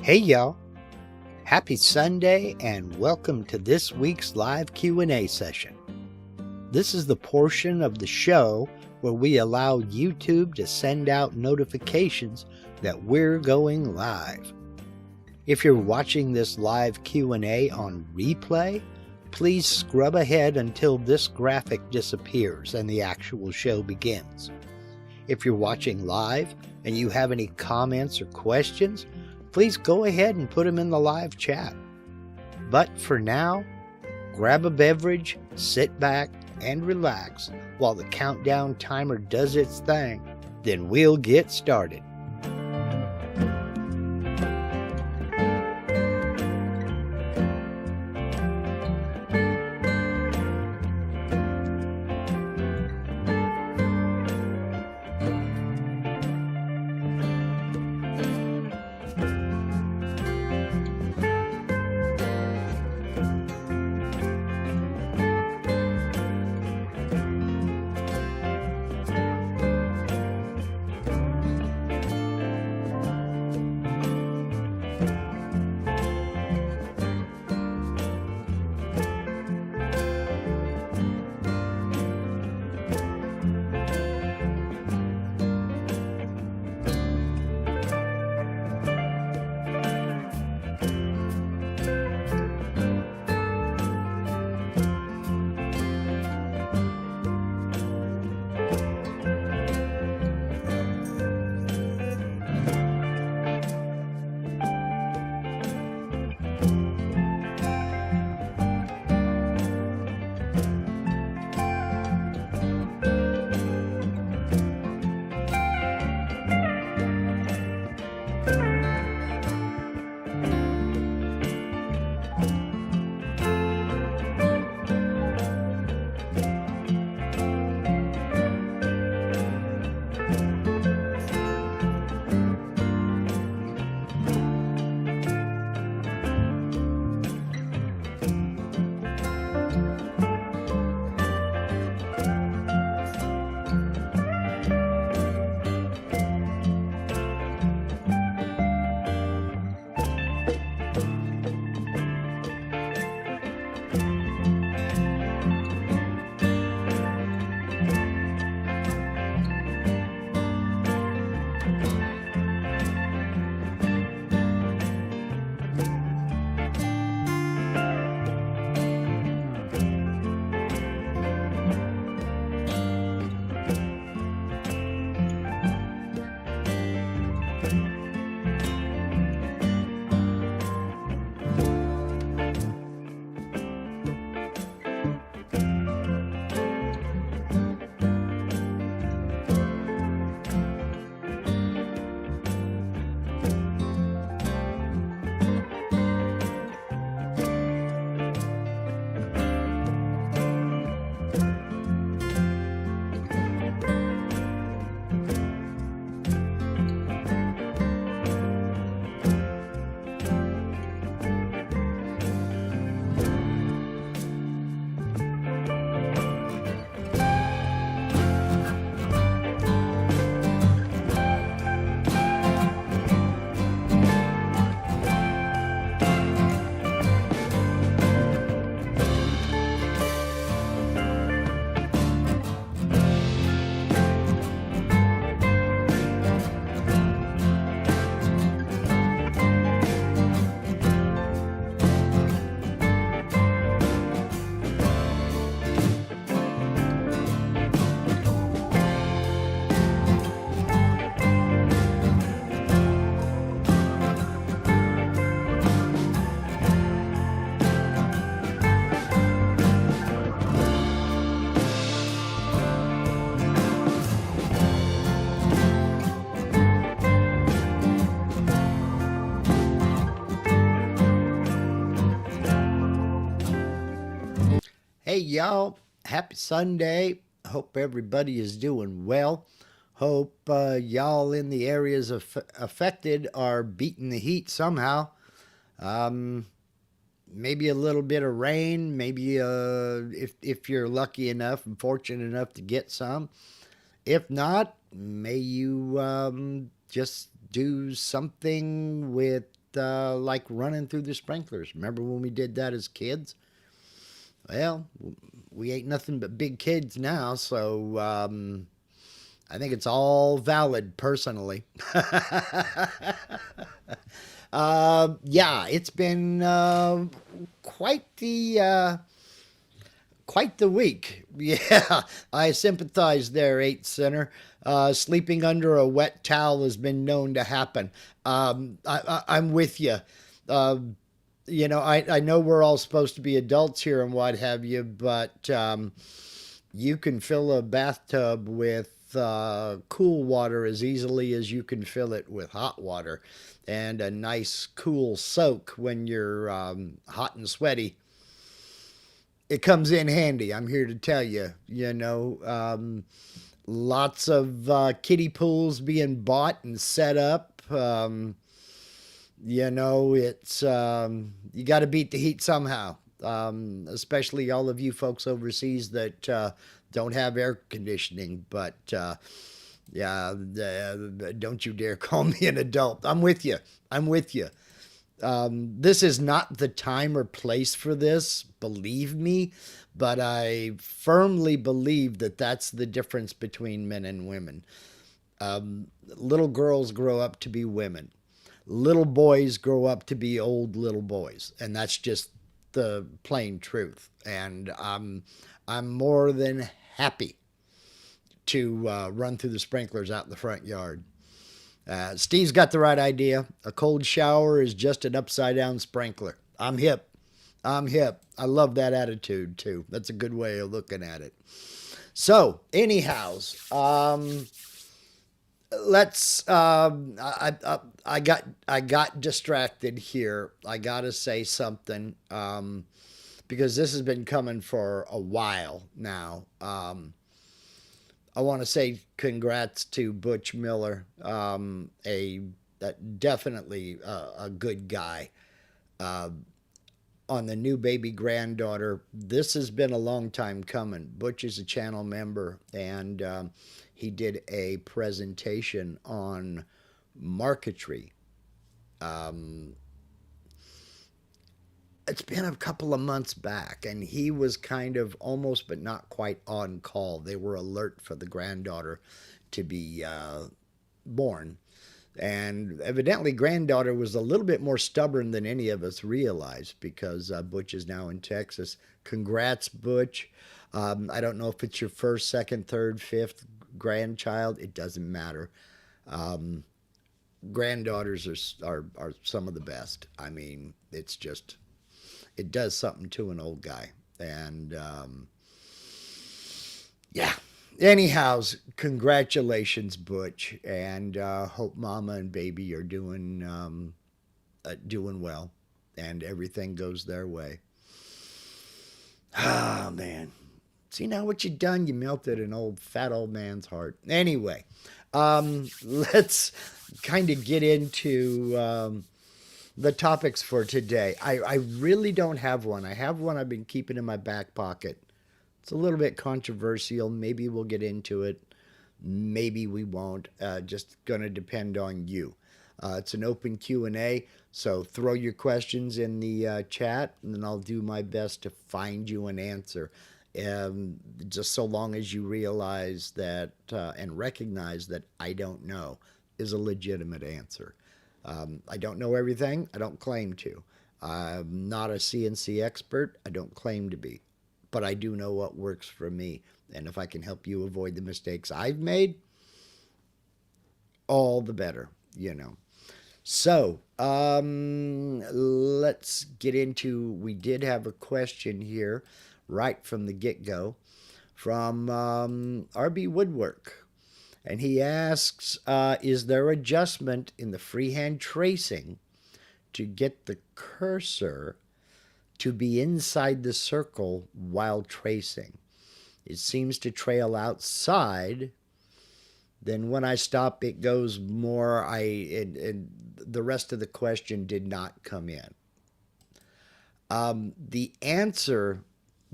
Hey y'all, happy Sunday and welcome to this week's live Q&A session. This is the portion of the show where we allow YouTube to send out notifications that we're going live. If you're watching this live Q&A on replay, please scrub ahead until this graphic disappears and the actual show begins. If you're watching live and you have any comments or questions, please go ahead and put them in the live chat. But for now, grab a beverage, sit back, and relax while the countdown timer does its thing. Then we'll get started. Hey y'all, happy Sunday. Hope everybody is doing well. Hope y'all in the areas affected are beating the heat somehow. Maybe a little bit of rain, maybe if you're lucky enough and fortunate enough to get some. If not, may you just do something with like running through the sprinklers. Remember when we did that as kids? Well, we ain't nothing but big kids now, so I think it's all valid personally. Yeah, it's been quite the week. Yeah, I sympathize there, 8 Center. Sleeping under a wet towel has been known to happen. I'm with you. I know we're all supposed to be adults here and what have you, but you can fill a bathtub with cool water as easily as you can fill it with hot water. And a nice cool soak when you're hot and sweaty, it comes in handy. I'm here to tell you, lots of kiddie pools being bought and set up. It's you got to beat the heat somehow, especially all of you folks overseas that don't have air conditioning. But yeah, don't you dare call me an adult. I'm with you. I'm with you. This is not the time or place for this, believe me, but I firmly believe that that's the difference between men and women. Little girls grow up to be women. Little boys grow up to be old little boys, and that's just the plain truth. And I'm more than happy to run through the sprinklers out in the front yard. Steve's got the right idea. A cold shower is just an upside down sprinkler. I'm hip. I'm hip. I love that attitude too. That's a good way of looking at it. So, anyhows, let's. I got distracted here. I gotta say something because this has been coming for a while now. I want to say congrats to Butch Miller, definitely a good guy. On the new baby granddaughter, this has been a long time coming. Butch is a channel member, and he did a presentation on marquetry. It's been a couple of months back, and he was kind of almost but not quite on call. They were alert for the granddaughter to be born. And evidently, granddaughter was a little bit more stubborn than any of us realized because Butch is now in Texas. Congrats, Butch. I don't know if it's your first, second, third, fifth grandchild. It doesn't matter. Granddaughters are some of the best. I mean, it's just... it does something to an old guy. And yeah. Anyhow, congratulations, Butch. And hope mama and baby are doing well. And everything goes their way. Ah, man. See now what you done? You melted an old fat old man's heart. Anyway, let's kind of get into... the topics for today. I really don't have one. I have one I've been keeping in my back pocket. It's a little bit controversial. Maybe we'll get into it. Maybe we won't. Just going to depend on you. It's an open Q&A, so throw your questions in the chat, and then I'll do my best to find you an answer. Just so long as you realize that and recognize that I don't know is a legitimate answer. I don't know everything. I don't claim to. I'm not a CNC expert. I don't claim to be. But I do know what works for me. And if I can help you avoid the mistakes I've made, all the better, So, let's get into... we did have a question here right from the get-go from RB Woodwork. And he asks, is there adjustment in the freehand tracing to get the cursor to be inside the circle while tracing? It seems to trail outside. Then when I stop, it goes more. And the rest of the question did not come in. The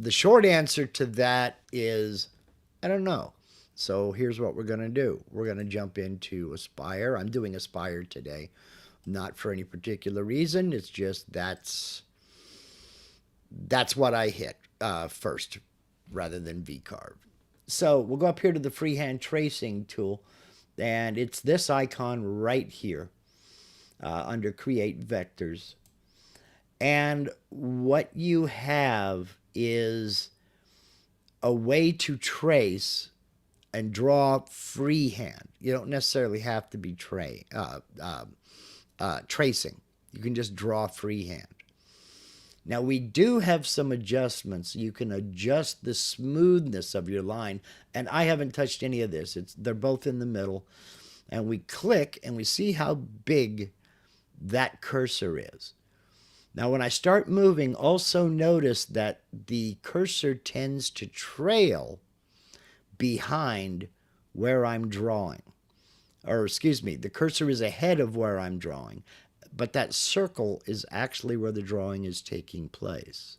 short answer to that is, I don't know. So here's what we're going to do. We're going to jump into Aspire. I'm doing Aspire today. Not for any particular reason. It's just that's what I hit first rather than V-carve. So we'll go up here to the freehand tracing tool, and it's this icon right here under Create Vectors. And what you have is a way to trace and draw freehand. You don't necessarily have to be tracing. You can just draw freehand. Now we do have some adjustments. You can adjust the smoothness of your line, and I haven't touched any of this. They're both in the middle, and we click and we see how big that cursor is. Now when I start moving, also notice that the cursor tends to trail behind where I'm drawing. Or excuse me, the cursor is ahead of where I'm drawing, but that circle is actually where the drawing is taking place.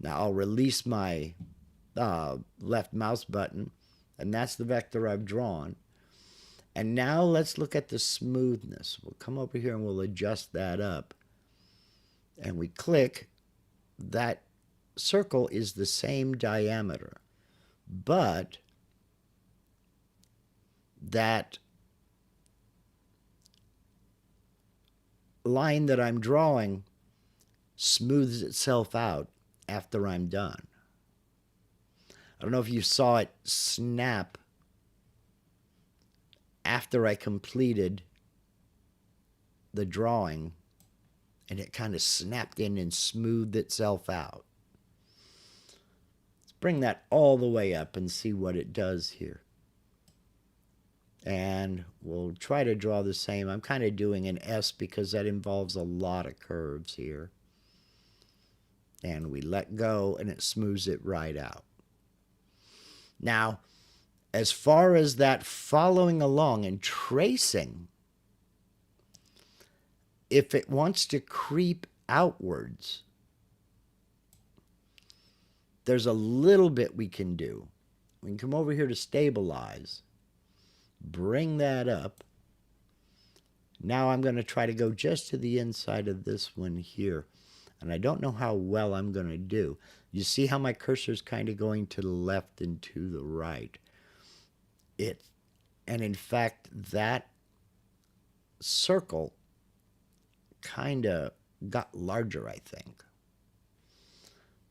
Now I'll release my left mouse button, and that's the vector I've drawn. And now let's look at the smoothness. We'll come over here and we'll adjust that up. And we click, that circle is the same diameter, but that line that I'm drawing smooths itself out after I'm done. I don't know if you saw it snap after I completed the drawing, and it kind of snapped in and smoothed itself out. Let's bring that all the way up and see what it does here. And we'll try to draw the same. I'm kind of doing an S because that involves a lot of curves here. And we let go and it smooths it right out. Now, as far as that following along and tracing, if it wants to creep outwards, there's a little bit we can do. We can come over here to stabilize, bring that up. Now I'm going to try to go just to the inside of this one here. And I don't know how well I'm going to do. You see how my cursor is kind of going to the left and to the right. And in fact, that circle kind of got larger, I think.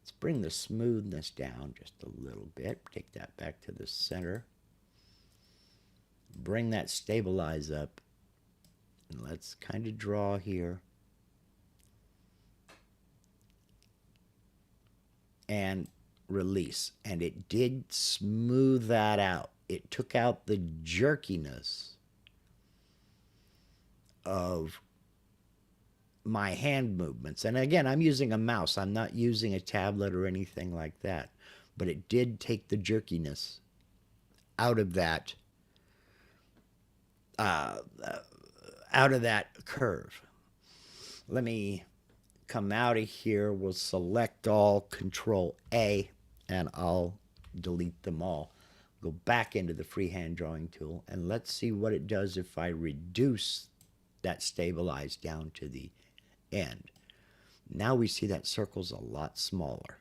Let's bring the smoothness down just a little bit. Take that back to the center. Bring that stabilize up. And let's kind of draw here. And release. And it did smooth that out. It took out the jerkiness of my hand movements. And again, I'm using a mouse. I'm not using a tablet or anything like that. But it did take the jerkiness out of that curve. Let me come out of here. We'll select all, Control A, and I'll delete them all. Go back into the freehand drawing tool, and let's see what it does if I reduce that stabilize down to the end. Now we see that circle's a lot smaller.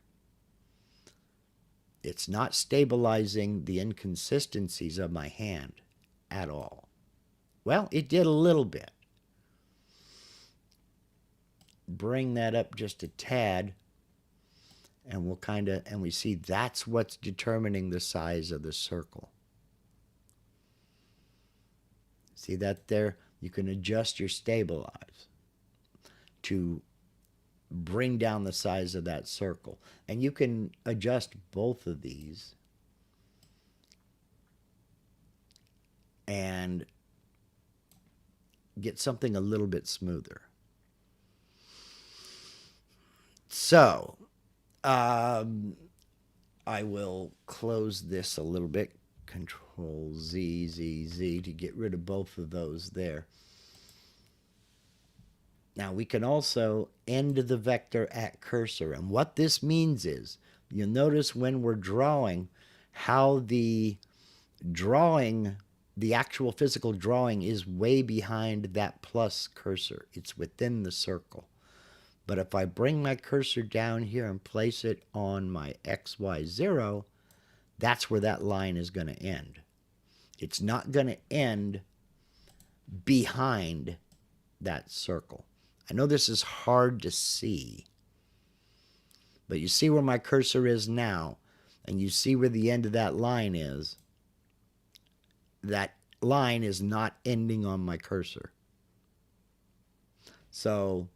It's not stabilizing the inconsistencies of my hand at all. Well, it did a little bit. Bring that up just a tad, and we'll and we see that's what's determining the size of the circle. See that there? You can adjust your stabilize to bring down the size of that circle. And you can adjust both of these and get something a little bit smoother. So, I will close this a little bit. Control Z, Z, Z to get rid of both of those there. Now we can also end the vector at cursor. And what this means is, you'll notice when we're drawing how the drawing the actual physical drawing is way behind that plus cursor. It's within the circle. But if I bring my cursor down here and place it on my XY0, that's where that line is going to end. It's not going to end behind that circle. I know this is hard to see, but you see where my cursor is now, and you see where the end of that line is. That line is not ending on my cursor. So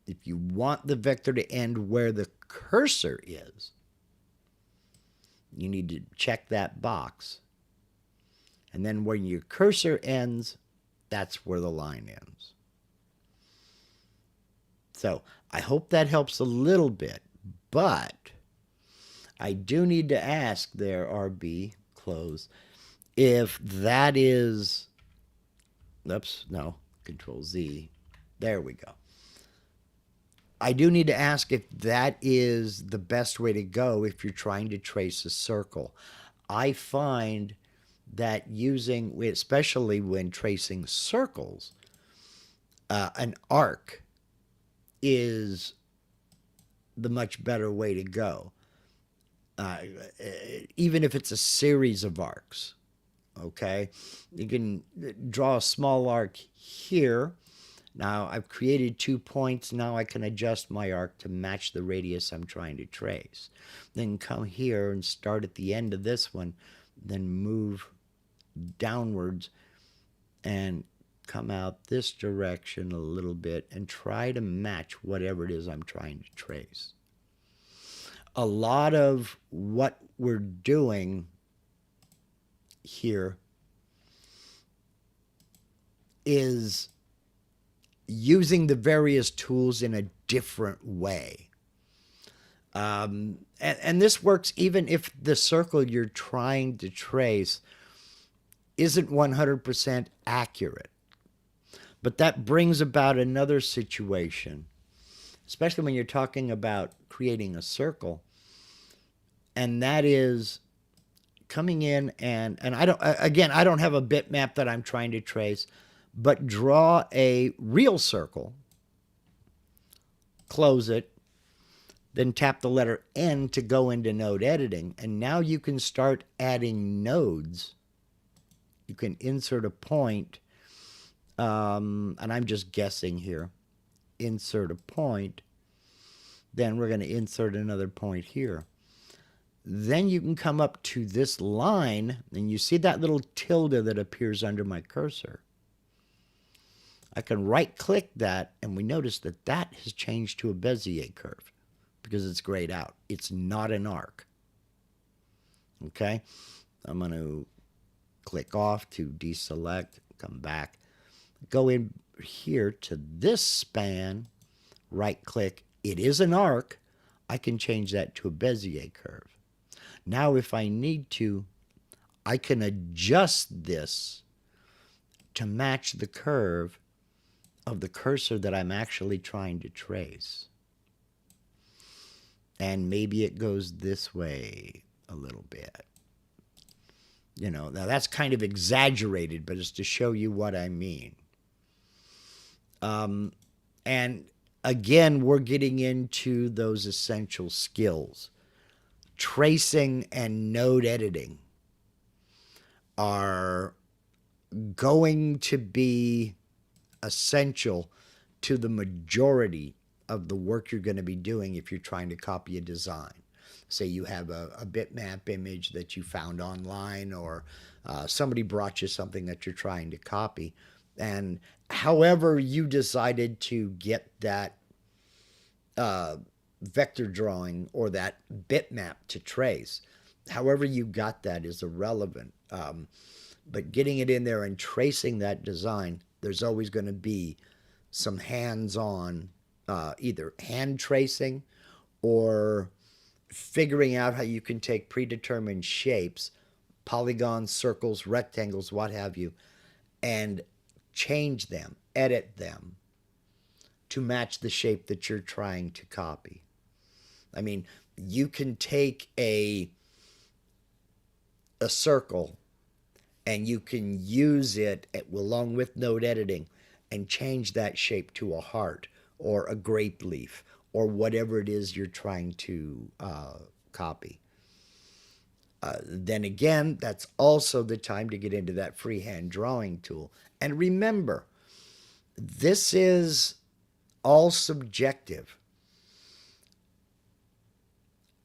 if you want the vector to end where the cursor is, you need to check that box. And then when your cursor ends, that's where the line ends. So I hope that helps a little bit, but I do need to ask there, RB, close, if that is, oops, no, Control Z, there we go. I do need to ask if that is the best way to go if you're trying to trace a circle. I find that using, especially when tracing circles, an arc is the much better way to go. Even if it's a series of arcs, okay? You can draw a small arc here. Now I've created 2 points. Now I can adjust my arc to match the radius I'm trying to trace. Then come here and start at the end of this one, then move downwards and come out this direction a little bit and try to match whatever it is I'm trying to trace. A lot of what we're doing here is using the various tools in a different way. And this works even if the circle you're trying to trace isn't 100% accurate. But that brings about another situation, especially when you're talking about creating a circle, and that is coming in and I don't have a bitmap that I'm trying to trace, but draw a real circle, close it, then tap the letter N to go into node editing, and now you can start adding nodes. You can insert a point, and I'm just guessing here. Insert a point. Then we're going to insert another point here. Then you can come up to this line, and you see that little tilde that appears under my cursor. I can right-click that, and we notice that that has changed to a Bezier curve because it's grayed out. It's not an arc. Okay? I'm going to click off to deselect, come back, go in here to this span, right-click. It is an arc. I can change that to a Bezier curve. Now, if I need to, I can adjust this to match the curve of the cursor that I'm actually trying to trace. And maybe it goes this way a little bit. You know, now that's kind of exaggerated, but it's to show you what I mean. And again, we're getting into those essential skills. Tracing and node editing are going to be essential to the majority of the work you're going to be doing if you're trying to copy a design. Say you have a bitmap image that you found online, or somebody brought you something that you're trying to copy. And however you decided to get that vector drawing or that bitmap to trace, however you got that is irrelevant. But getting it in there and tracing that design, there's always going to be some hands-on, either hand tracing or figuring out how you can take predetermined shapes, polygons, circles, rectangles, what have you, and change them, edit them to match the shape that you're trying to copy. I mean, you can take a circle and you can use it along with node editing and change that shape to a heart or a grape leaf or whatever it is you're trying to copy. Then again, that's also the time to get into that freehand drawing tool. And remember, this is all subjective.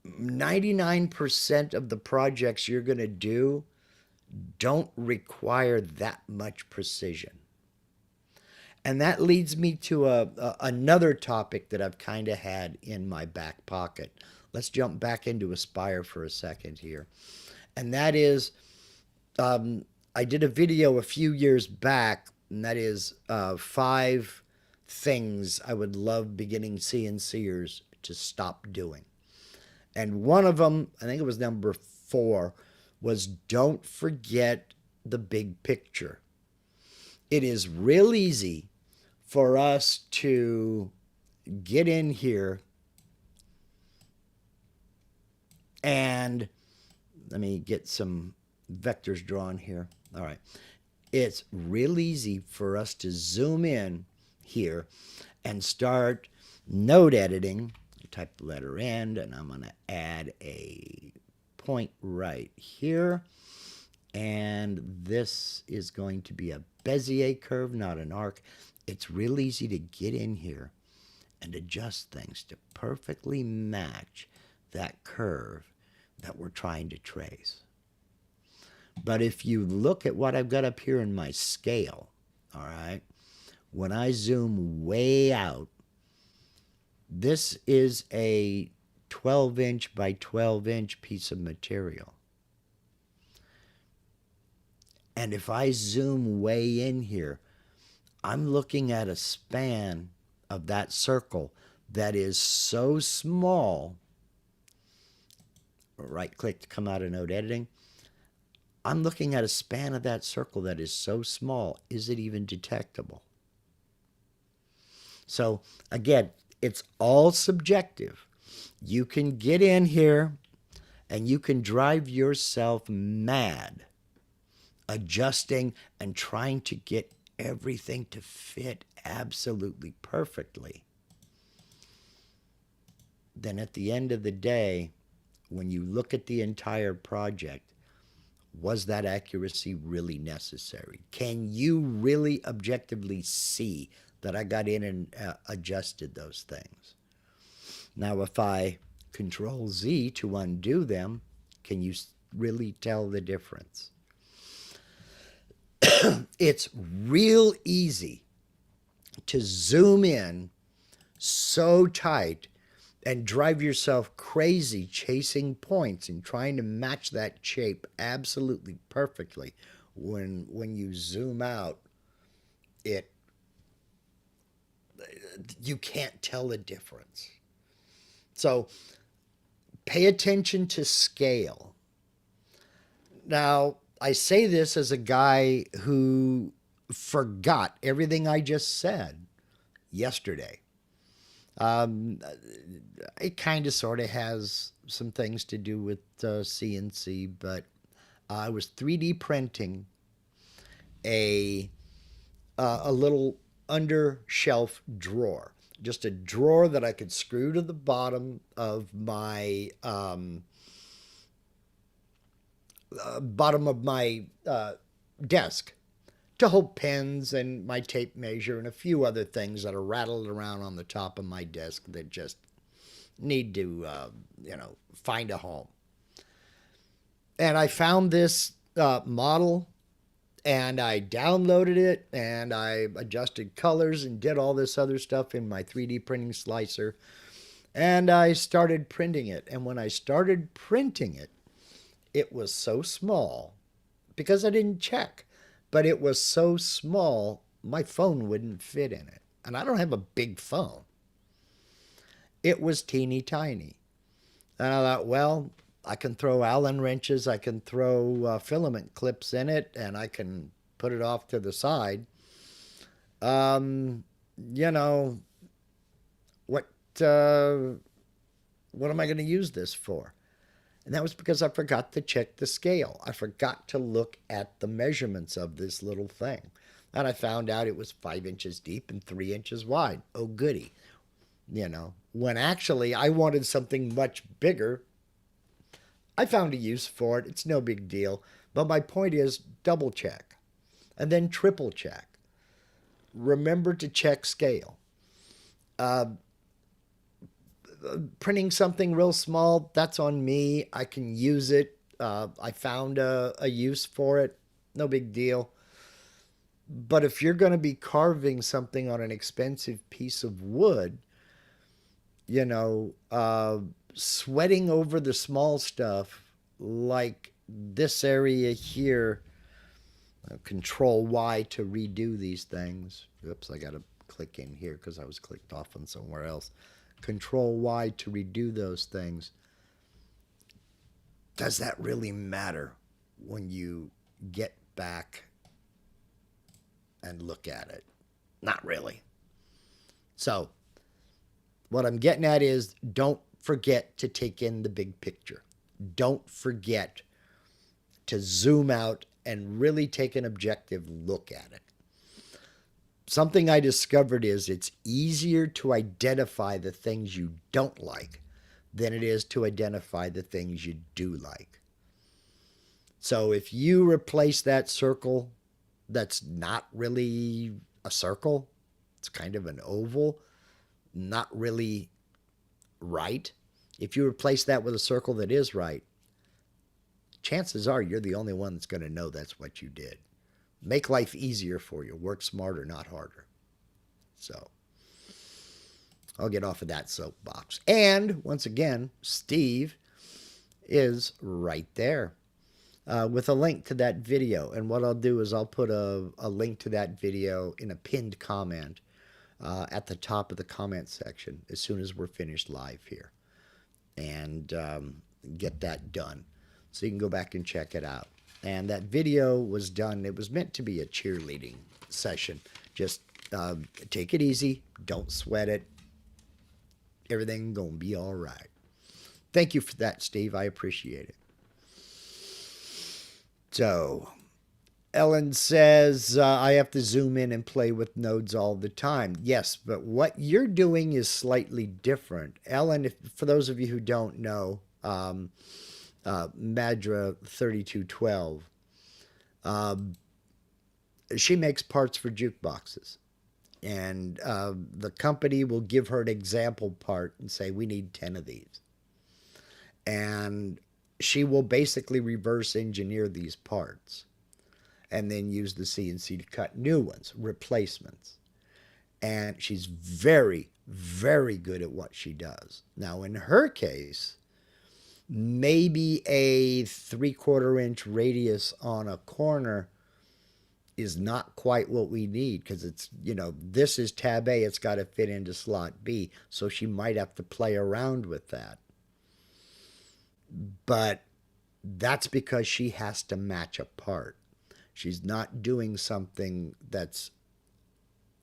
99% of the projects you're going to do don't require that much precision. And that leads me to another topic that I've kind of had in my back pocket. Let's jump back into Aspire for a second here. And that is, I did a video a few years back, and that is 5 things I would love beginning CNCers to stop doing. And one of them, I think it was number 4, was don't forget the big picture. It is real easy for us to get in here and let me get some vectors drawn here. All right. It's real easy for us to zoom in here and start node editing. Type the letter N, and I'm going to add a point right here. And this is going to be a Bezier curve, not an arc. It's real easy to get in here and adjust things to perfectly match that curve that we're trying to trace. But if you look at what I've got up here in my scale, all right, when I zoom way out, this is a 12-inch by 12-inch piece of material. And if I zoom way in here, I'm looking at a span of that circle that is so small. Right-click to come out of node editing. I'm looking at a span of that circle that is so small. Is it even detectable? So again, it's all subjective. You can get in here and you can drive yourself mad adjusting and trying to get everything to fit absolutely perfectly. Then at the end of the day, when you look at the entire project, was that accuracy really necessary? Can you really objectively see that I got in and adjusted those things? Now, if I Control Z to undo them, can you really tell the difference? It's real easy to zoom in so tight and drive yourself crazy chasing points and trying to match that shape absolutely perfectly. When you zoom out, you can't tell the difference. So pay attention to scale. Now, I say this as a guy who forgot everything I just said yesterday. It kind of sort of has some things to do with CNC, but I was 3D printing a little under shelf drawer, just a drawer that I could screw to the bottom of my desk to hold pens and my tape measure and a few other things that are rattled around on the top of my desk that just need to, find a home. And I found this model and I downloaded it and I adjusted colors and did all this other stuff in my 3D printing slicer. And I started printing it. And when I started printing it, it was so small because I didn't check, but it was so small, my phone wouldn't fit in it. And I don't have a big phone. It was teeny tiny. And I thought, well, I can throw Allen wrenches, I can throw filament clips in it, and I can put it off to the side. What am I going to use this for? And that was because I forgot to check the scale. I forgot to look at the measurements of this little thing. And I found out it was 5 inches deep and 3 inches wide. Oh, goody. When actually I wanted something much bigger. I found a use for it. It's no big deal. But my point is double check and then triple check. Remember to check scale. Printing something real small, that's on me. I can use it. I found a use for it. No big deal. But if you're going to be carving something on an expensive piece of wood, sweating over the small stuff like this area here, Control Y to redo these things. Oops, I got to click in here because I was clicked off on somewhere else. Control Y to redo those things. Does that really matter when you get back and look at it? Not really. So what I'm getting at is don't forget to take in the big picture. Don't forget to zoom out and really take an objective look at it. Something I discovered is it's easier to identify the things you don't like than it is to identify the things you do like. So if you replace that circle that's not really a circle, it's kind of an oval, not really right. If you replace that with a circle that is right, chances are you're the only one that's going to know that's what you did. Make life easier for you. Work smarter, not harder. So I'll get off of that soapbox. And once again, Steve is right there with a link to that video. And what I'll do is I'll put a link to that video in a pinned comment at the top of the comment section as soon as we're finished live here. And get that done. So you can go back and check it out. And that video was done, it was meant to be a cheerleading session. Just take it easy, don't sweat it. Everything gonna be all right. Thank you for that, Steve. I appreciate it. So, Ellen says, I have to zoom in and play with nodes all the time. Yes, but what you're doing is slightly different. Ellen, for those of you who don't know, Madra 3212. She makes parts for jukeboxes. And the company will give her an example part and say, we need 10 of these. And she will basically reverse engineer these parts and then use the CNC to cut new ones, replacements. And she's very, very good at what she does. Now, in her case, maybe a 3/4 inch radius on a corner is not quite what we need because it's, this is tab A, it's got to fit into slot B. So she might have to play around with that. But that's because she has to match a part. She's not doing something that's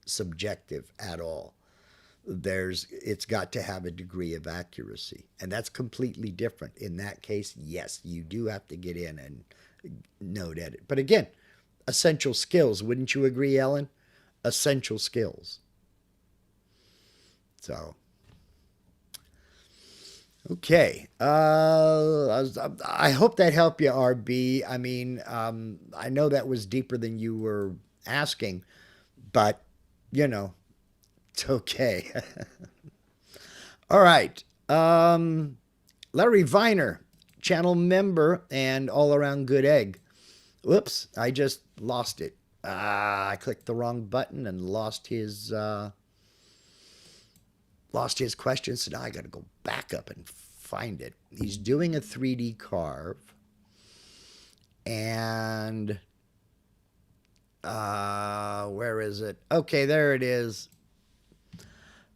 subjective at all. It's got to have a degree of accuracy, and that's completely different. In that case, yes, you do have to get in and node edit. But again, essential skills. Wouldn't you agree, Ellen? Essential skills. So, okay. I hope that helped you, RB. I mean, I know that was deeper than you were asking, but, it's okay. All right. Larry Viner, channel member and all-around good egg. Whoops, I just lost it. I clicked the wrong button and lost his question. So now I got to go back up and find it. He's doing a 3D carve. And where is it? Okay, there it is.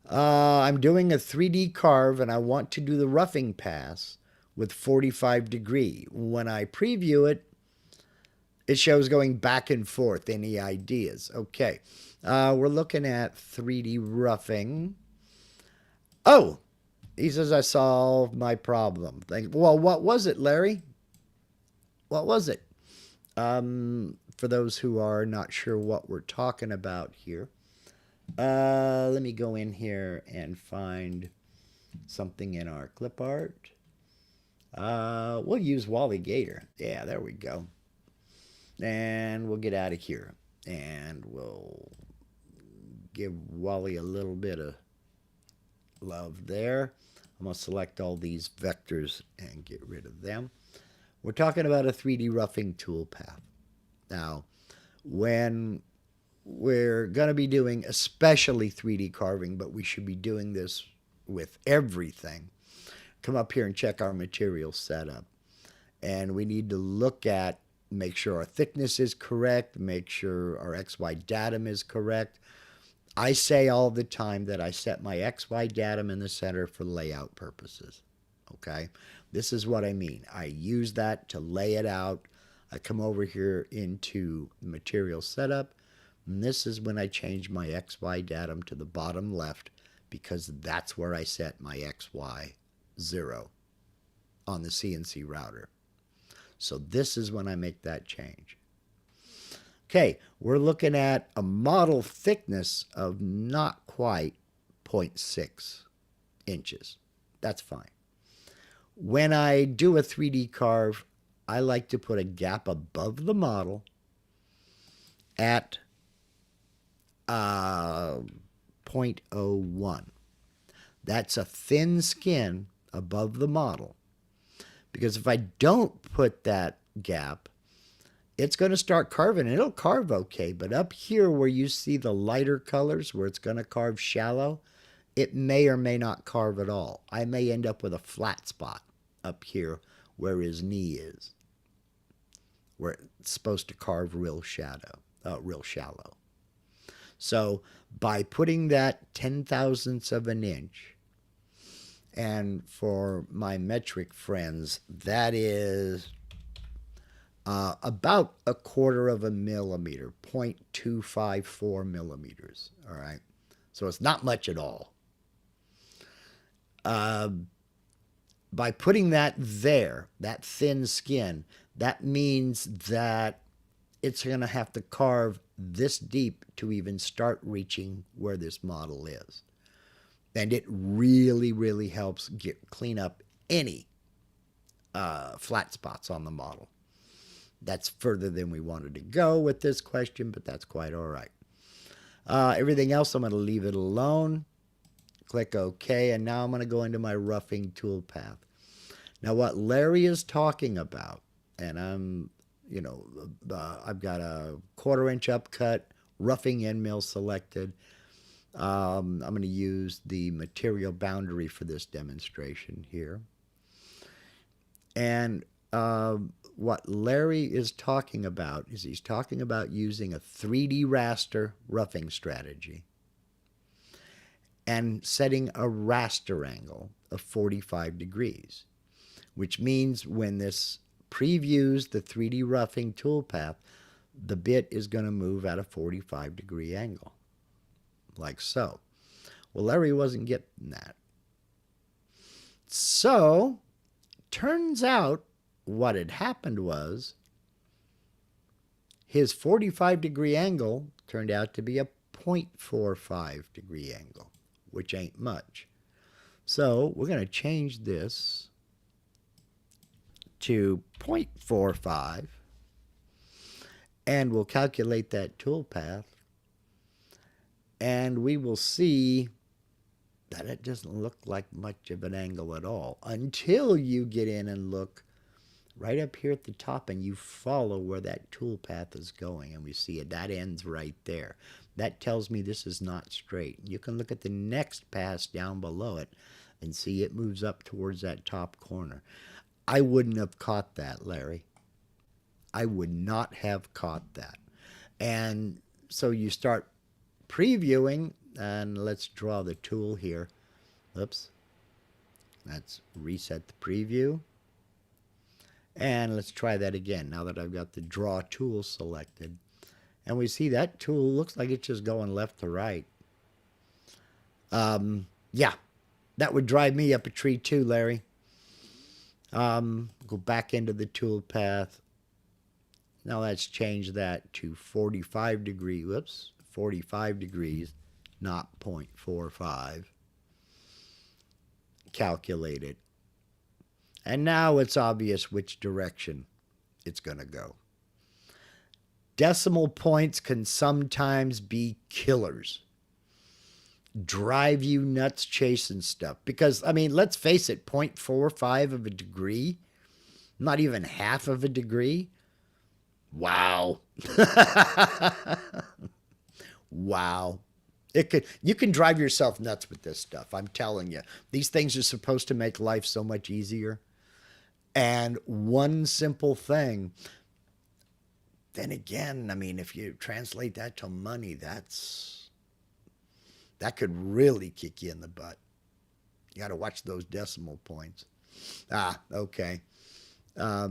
I'm doing a 3D carve and I want to do the roughing pass with 45 degree. When I preview it, it shows going back and forth. Any ideas? Okay. We're looking at 3D roughing. Oh, He says, I solved my problem. Well, what was it, Larry? What was it? For those who are not sure what we're talking about here, let me go in here and find something in our clip art. We'll use Wally Gator. Yeah, there we go. And we'll get out of here. And we'll give Wally a little bit of love there. I'm going to select all these vectors and get rid of them. We're talking about a 3D roughing toolpath. Now, when we're going to be doing especially 3D carving, but we should be doing this with everything, come up here and check our material setup. And we need to look at, make sure our thickness is correct, make sure our XY datum is correct. I say all the time that I set my XY datum in the center for layout purposes. Okay? This is what I mean. I use that to lay it out. I come over here into material setup, and this is when I change my XY datum to the bottom left, because that's where I set my XY 0 on the CNC router. So this is when I make that change. Okay, we're looking at a model thickness of not quite 0.6 inches. That's fine. When I do a 3D carve, I like to put a gap above the model at 0.01. That's a thin skin above the model. Because if I don't put that gap, it's going to start carving, and it'll carve okay. But up here where you see the lighter colors, where it's going to carve shallow, it may or may not carve at all. I may end up with a flat spot up here where his knee is, where it's supposed to carve real shallow. So by putting that 0.010 of an inch, and for my metric friends, that is about 1/4 of a millimeter, 0.254 millimeters. All right, so it's not much at all. By putting that there, that thin skin, that means that it's going to have to carve this deep to even start reaching where this model is. And it really, really helps clean up any flat spots on the model. That's further than we wanted to go with this question, but that's quite all right. Everything else, I'm going to leave it alone. Click OK, and now I'm going to go into my roughing toolpath. Now, what Larry is talking about, and I've got a 1/4 inch upcut, roughing end mill selected. I'm going to use the material boundary for this demonstration here. And what Larry is talking about is he's talking about using a 3D raster roughing strategy and setting a raster angle of 45 degrees, which means when this previews the 3D roughing toolpath, the bit is going to move at a 45-degree angle, like so. Well, Larry wasn't getting that. So, turns out what had happened was his 45-degree angle turned out to be a 0.45-degree angle, which ain't much. So, we're going to change this to 0.45, and we'll calculate that toolpath, and we will see that it doesn't look like much of an angle at all until you get in and look right up here at the top and you follow where that toolpath is going, and we see it. That ends right there. That tells me this is not straight. You can look at the next pass down below it and see it moves up towards that top corner. I wouldn't have caught that, Larry. I would not have caught that. And so you start previewing, and let's draw the tool here. Oops. Let's reset the preview. And let's try that again now that I've got the draw tool selected. And we see that tool looks like it's just going left to right. Yeah, That would drive me up a tree too, Larry. Go back into the toolpath. Now let's change that to 45 degrees. Whoops, 45 degrees, not 0.45. Calculate it. And now it's obvious which direction it's going to go. Decimal points can sometimes be killers. Drive you nuts chasing stuff. Because, I mean, let's face it, 0.45 of a degree, not even half of a degree. Wow. Wow. You can drive yourself nuts with this stuff. I'm telling you. These things are supposed to make life so much easier. And one simple thing, then again, I mean, if you translate that to money, that could really kick you in the butt. You got to watch those decimal points. Okay. I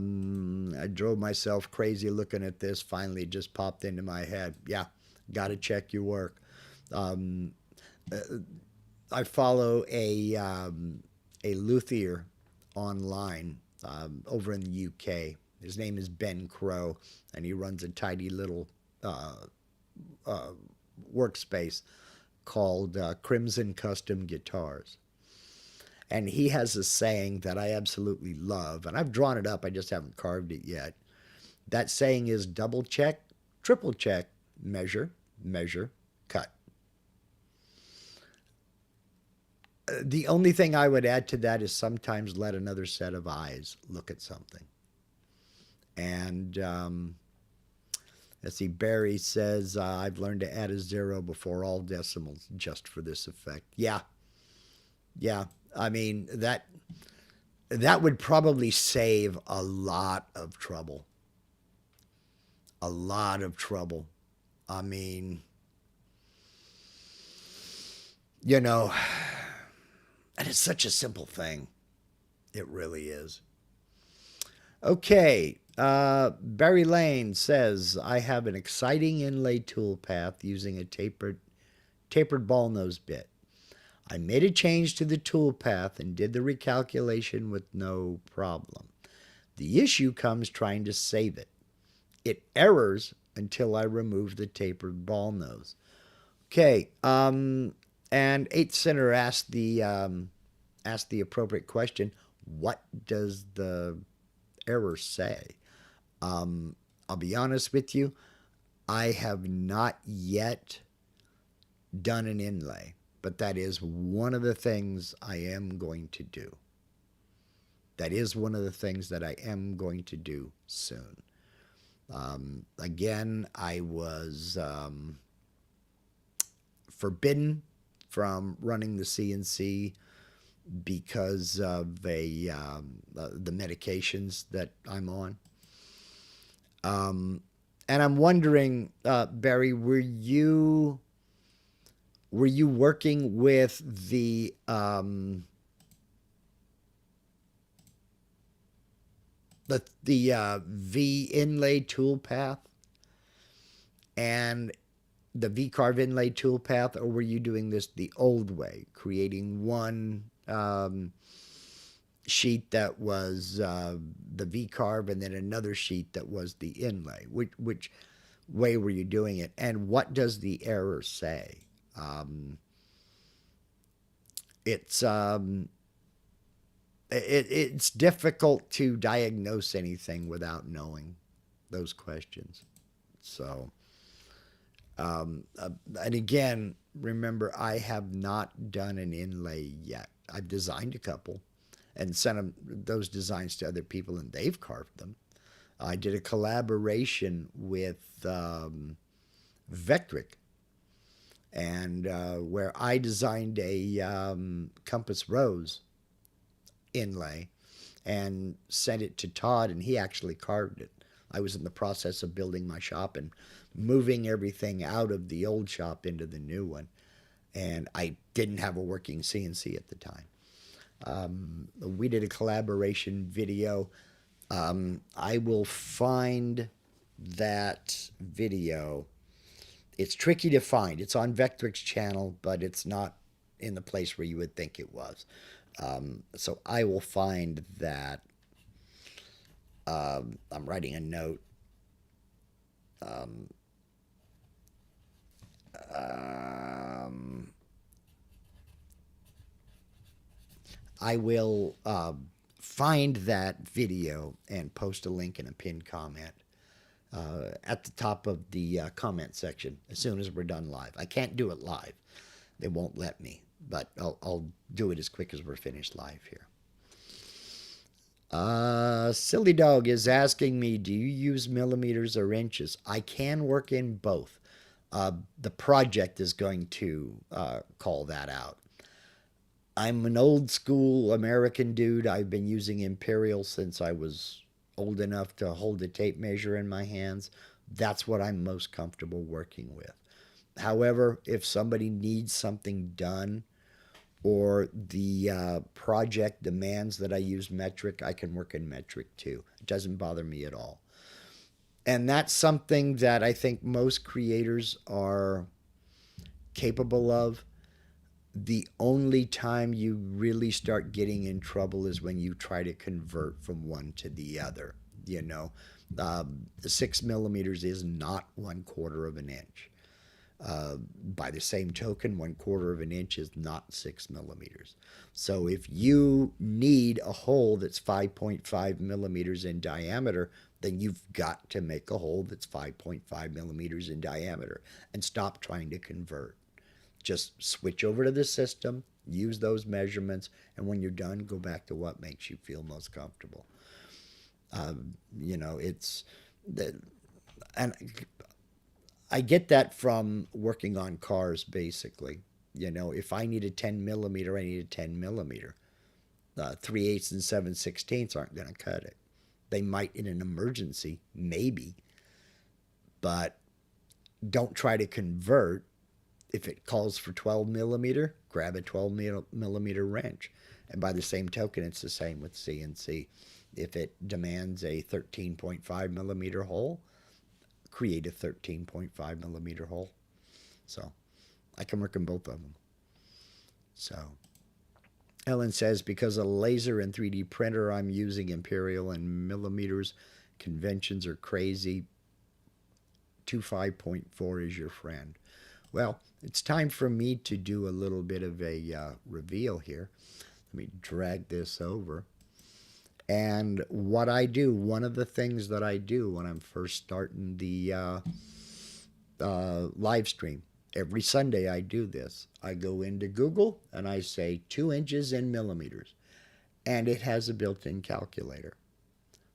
drove myself crazy looking at this. Finally, it just popped into my head. Yeah, got to check your work. I follow a luthier online over in the UK. His name is Ben Crow, and he runs a tidy little workspace called Crimson Custom Guitars. And he has a saying that I absolutely love, and I've drawn it up, I just haven't carved it yet. That saying is double check, triple check, measure, measure, cut. The only thing I would add to that is sometimes let another set of eyes look at something. And let's see, Barry says, I've learned to add a 0 before all decimals just for this effect. Yeah. I mean, that would probably save a lot of trouble. A lot of trouble. I mean, you know, and it's such a simple thing. It really is. Okay. Barry Lane says, I have an exciting inlay toolpath using a tapered ball nose bit. I made a change to the toolpath and did the recalculation with no problem. The issue comes trying to save it. It errors until I remove the tapered ball nose. Okay, and 8th Center asked the appropriate question, what does the error say? I'll be honest with you, I have not yet done an inlay, but that is one of the things I am going to do. That is one of the things that I am going to do soon. Again, I was forbidden from running the CNC because of the medications that I'm on. And I'm wondering, Barry, were you working with the V inlay toolpath and the V-carve inlay toolpath, or were you doing this the old way, creating one sheet that was the V-carve and then another sheet that was the inlay? Which way were you doing it, and what does the error say? It's difficult to diagnose anything without knowing those questions. So, and again, remember, I have not done an inlay yet. I've designed a couple and sent those designs to other people, and they've carved them. I did a collaboration with Vectric, and where I designed a compass rose inlay and sent it to Todd, and he actually carved it. I was in the process of building my shop and moving everything out of the old shop into the new one, and I didn't have a working CNC at the time. We did a collaboration video. I will find that video. It's tricky to find. It's on Vectric's channel, but it's not in the place where you would think it was. So I will find that. I'm writing a note. Um, I will find that video and post a link in a pinned comment at the top of the comment section as soon as we're done live. I can't do it live. They won't let me, but I'll do it as quick as we're finished live here. Silly Dog is asking me, do you use millimeters or inches? I can work in both. The project is going to call that out. I'm an old school American dude. I've been using imperial since I was old enough to hold a tape measure in my hands. That's what I'm most comfortable working with. However, if somebody needs something done or the project demands that I use metric, I can work in metric too. It doesn't bother me at all. And that's something that I think most creators are capable of. The only time you really start getting in trouble is when you try to convert from one to the other. You know, 6 millimeters is not 1/4 of an inch. By the same token, 1/4 of an inch is not 6 millimeters. So if you need a hole that's 5.5 millimeters in diameter, then you've got to make a hole that's 5.5 millimeters in diameter and stop trying to convert. Just switch over to the system, use those measurements, and when you're done, go back to what makes you feel most comfortable. You know, it's and I get that from working on cars, basically. You know, if I need a 10 millimeter, I need a 10 millimeter. 3/8 and 7/16 aren't going to cut it. They might in an emergency, maybe, but don't try to convert. If it calls for 12 millimeter, grab a 12 millimeter wrench. And by the same token, it's the same with CNC. If it demands a 13.5 millimeter hole, create a 13.5 millimeter hole. So I can work in both of them. So Ellen says, because of laser and 3D printer, I'm using imperial and millimeters. Conventions are crazy. 25.4 is your friend. Well, it's time for me to do a little bit of a reveal here. Let me drag this over. And what I do, one of the things that I do when I'm first starting the live stream, every Sunday I do this. I go into Google and I say 2 inches in millimeters. And it has a built-in calculator.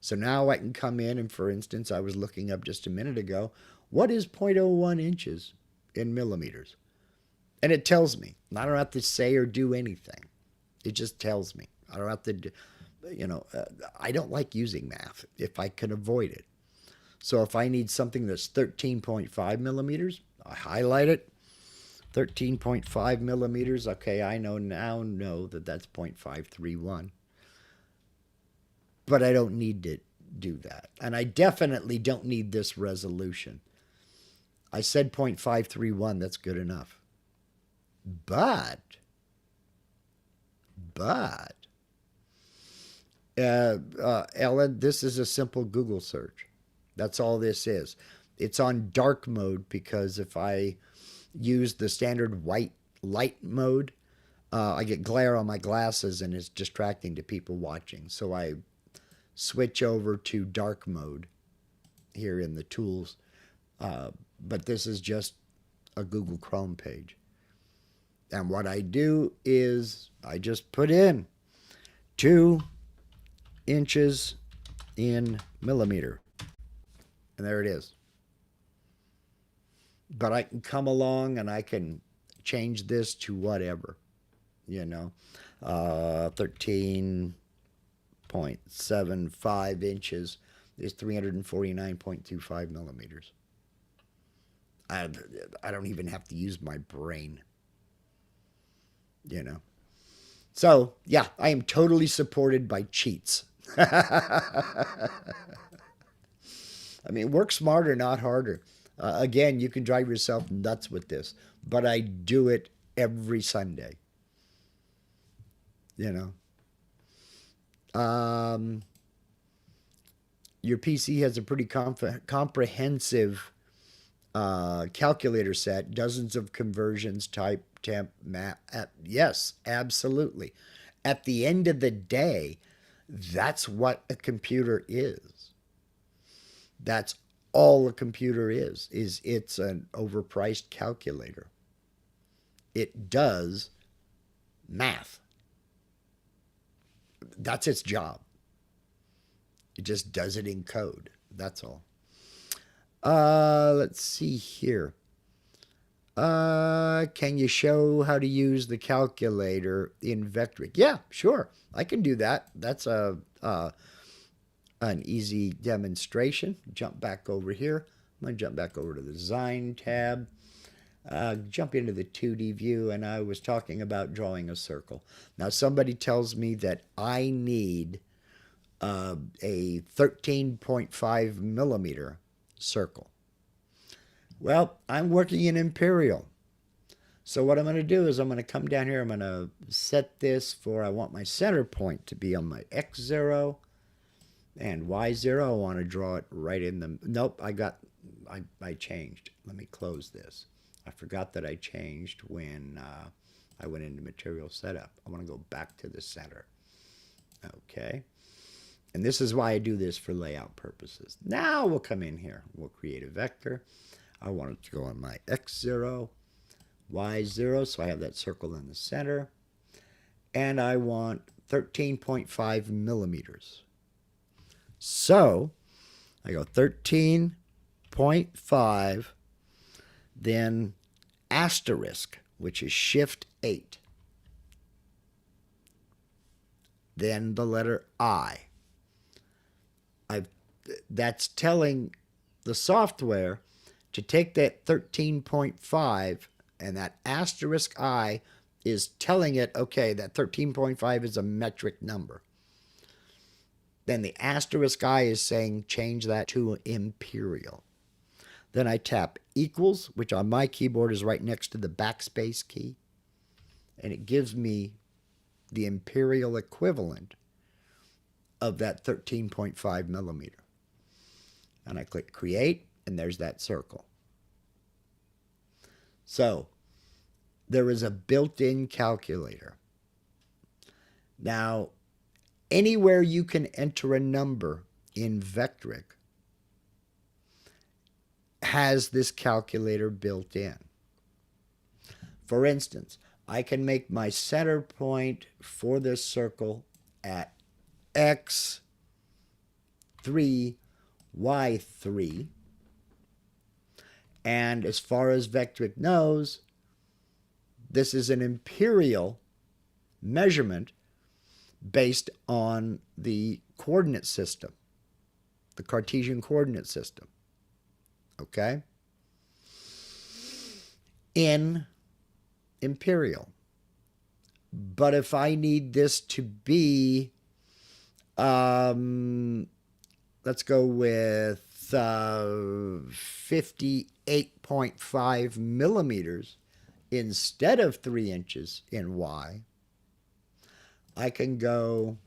So now I can come in and, for instance, I was looking up just a minute ago, what is 0.01 inches in millimeters? And it tells me. I don't have to say or do anything. It just tells me. I don't have to do, you know, I don't like using math if I can avoid it. So if I need something that's 13.5 millimeters, I highlight it. 13.5 millimeters. Okay, I know that that's 0.531. But I don't need to do that. And I definitely don't need this resolution. I said 0.531, that's good enough. But, Ellen, this is a simple Google search. That's all this is. It's on dark mode because if I use the standard white light mode, I get glare on my glasses and it's distracting to people watching. So I switch over to dark mode here in the tools. But this is just a Google Chrome page. And what I do is I just put in 2 inches in millimeter. And there it is. But I can come along and I can change this to whatever, you know, 13.75 inches is 349.25 millimeters. I don't even have to use my brain, you know. So, yeah, I am totally supported by cheats. I mean, work smarter, not harder. Again, you can drive yourself nuts with this, but I do it every Sunday. you know. Your PC has a pretty comprehensive calculator set, dozens of conversions, type, temp, map. Yes, absolutely. At the end of the day, that's what a computer is. That's all a computer is it's an overpriced calculator. It does math. That's its job. It just does it in code. That's all. Let's see here. Can you show how to use the calculator in Vectric? Yeah, sure. I can do that. That's an easy demonstration. Jump back over here. I'm going to jump back over to the Design tab. Jump into the 2D view, and I was talking about drawing a circle. Now, somebody tells me that I need a 13.5 millimeter circle. Well, I'm working in Imperial. So what I'm going to do is I'm going to come down here. I'm going to set this for, I want my center point to be on my X0 and Y0. I want to draw it right in the, nope, I changed. Let me close this. I forgot that I changed when I went into material setup. I want to go back to the center. Okay. And this is why I do this for layout purposes. Now we'll come in here. We'll create a vector. I want it to go on my X0, Y0, so I have that circle in the center. And I want 13.5 millimeters. So I go 13.5, then asterisk, which is Shift 8. Then the letter I. That's telling the software to take that 13.5, and that asterisk I is telling it, okay, that 13.5 is a metric number. Then the asterisk I is saying change that to imperial. Then I tap equals, which on my keyboard is right next to the backspace key, and it gives me the imperial equivalent of that 13.5 millimeter. And I click create, and there's that circle. So there is a built-in calculator. Now, anywhere you can enter a number in Vectric has this calculator built in. For instance, I can make my center point for this circle at X3, Y3. And as far as Vectric knows, this is an imperial measurement based on the coordinate system, the Cartesian coordinate system. Okay? In imperial. But if I need this to be, let's go with 58.5 millimeters instead of 3 inches in Y, I can go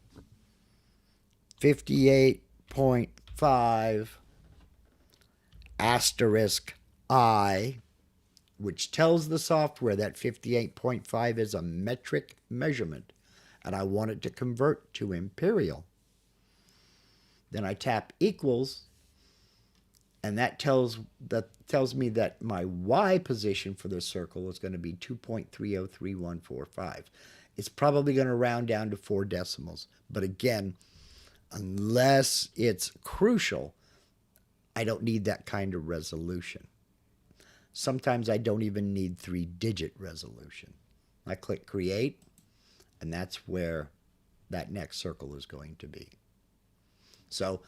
58.5 asterisk I, which tells the software that 58.5 is a metric measurement, and I want it to convert to imperial. Then I tap equals, and that tells me that my Y position for this circle is going to be 2.303145. It's probably going to round down to 4 decimals. But again, unless it's crucial, I don't need that kind of resolution. Sometimes I don't even need 3-digit resolution. I click create, and that's where that next circle is going to be. So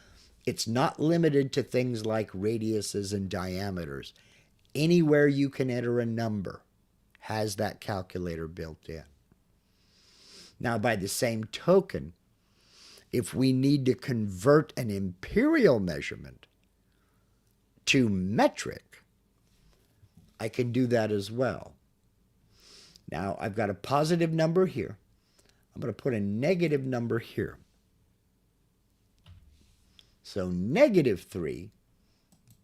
it's not limited to things like radiuses and diameters. Anywhere you can enter a number has that calculator built in. Now, by the same token, if we need to convert an imperial measurement to metric, I can do that as well. Now, I've got a positive number here. I'm going to put a negative number here. So -3,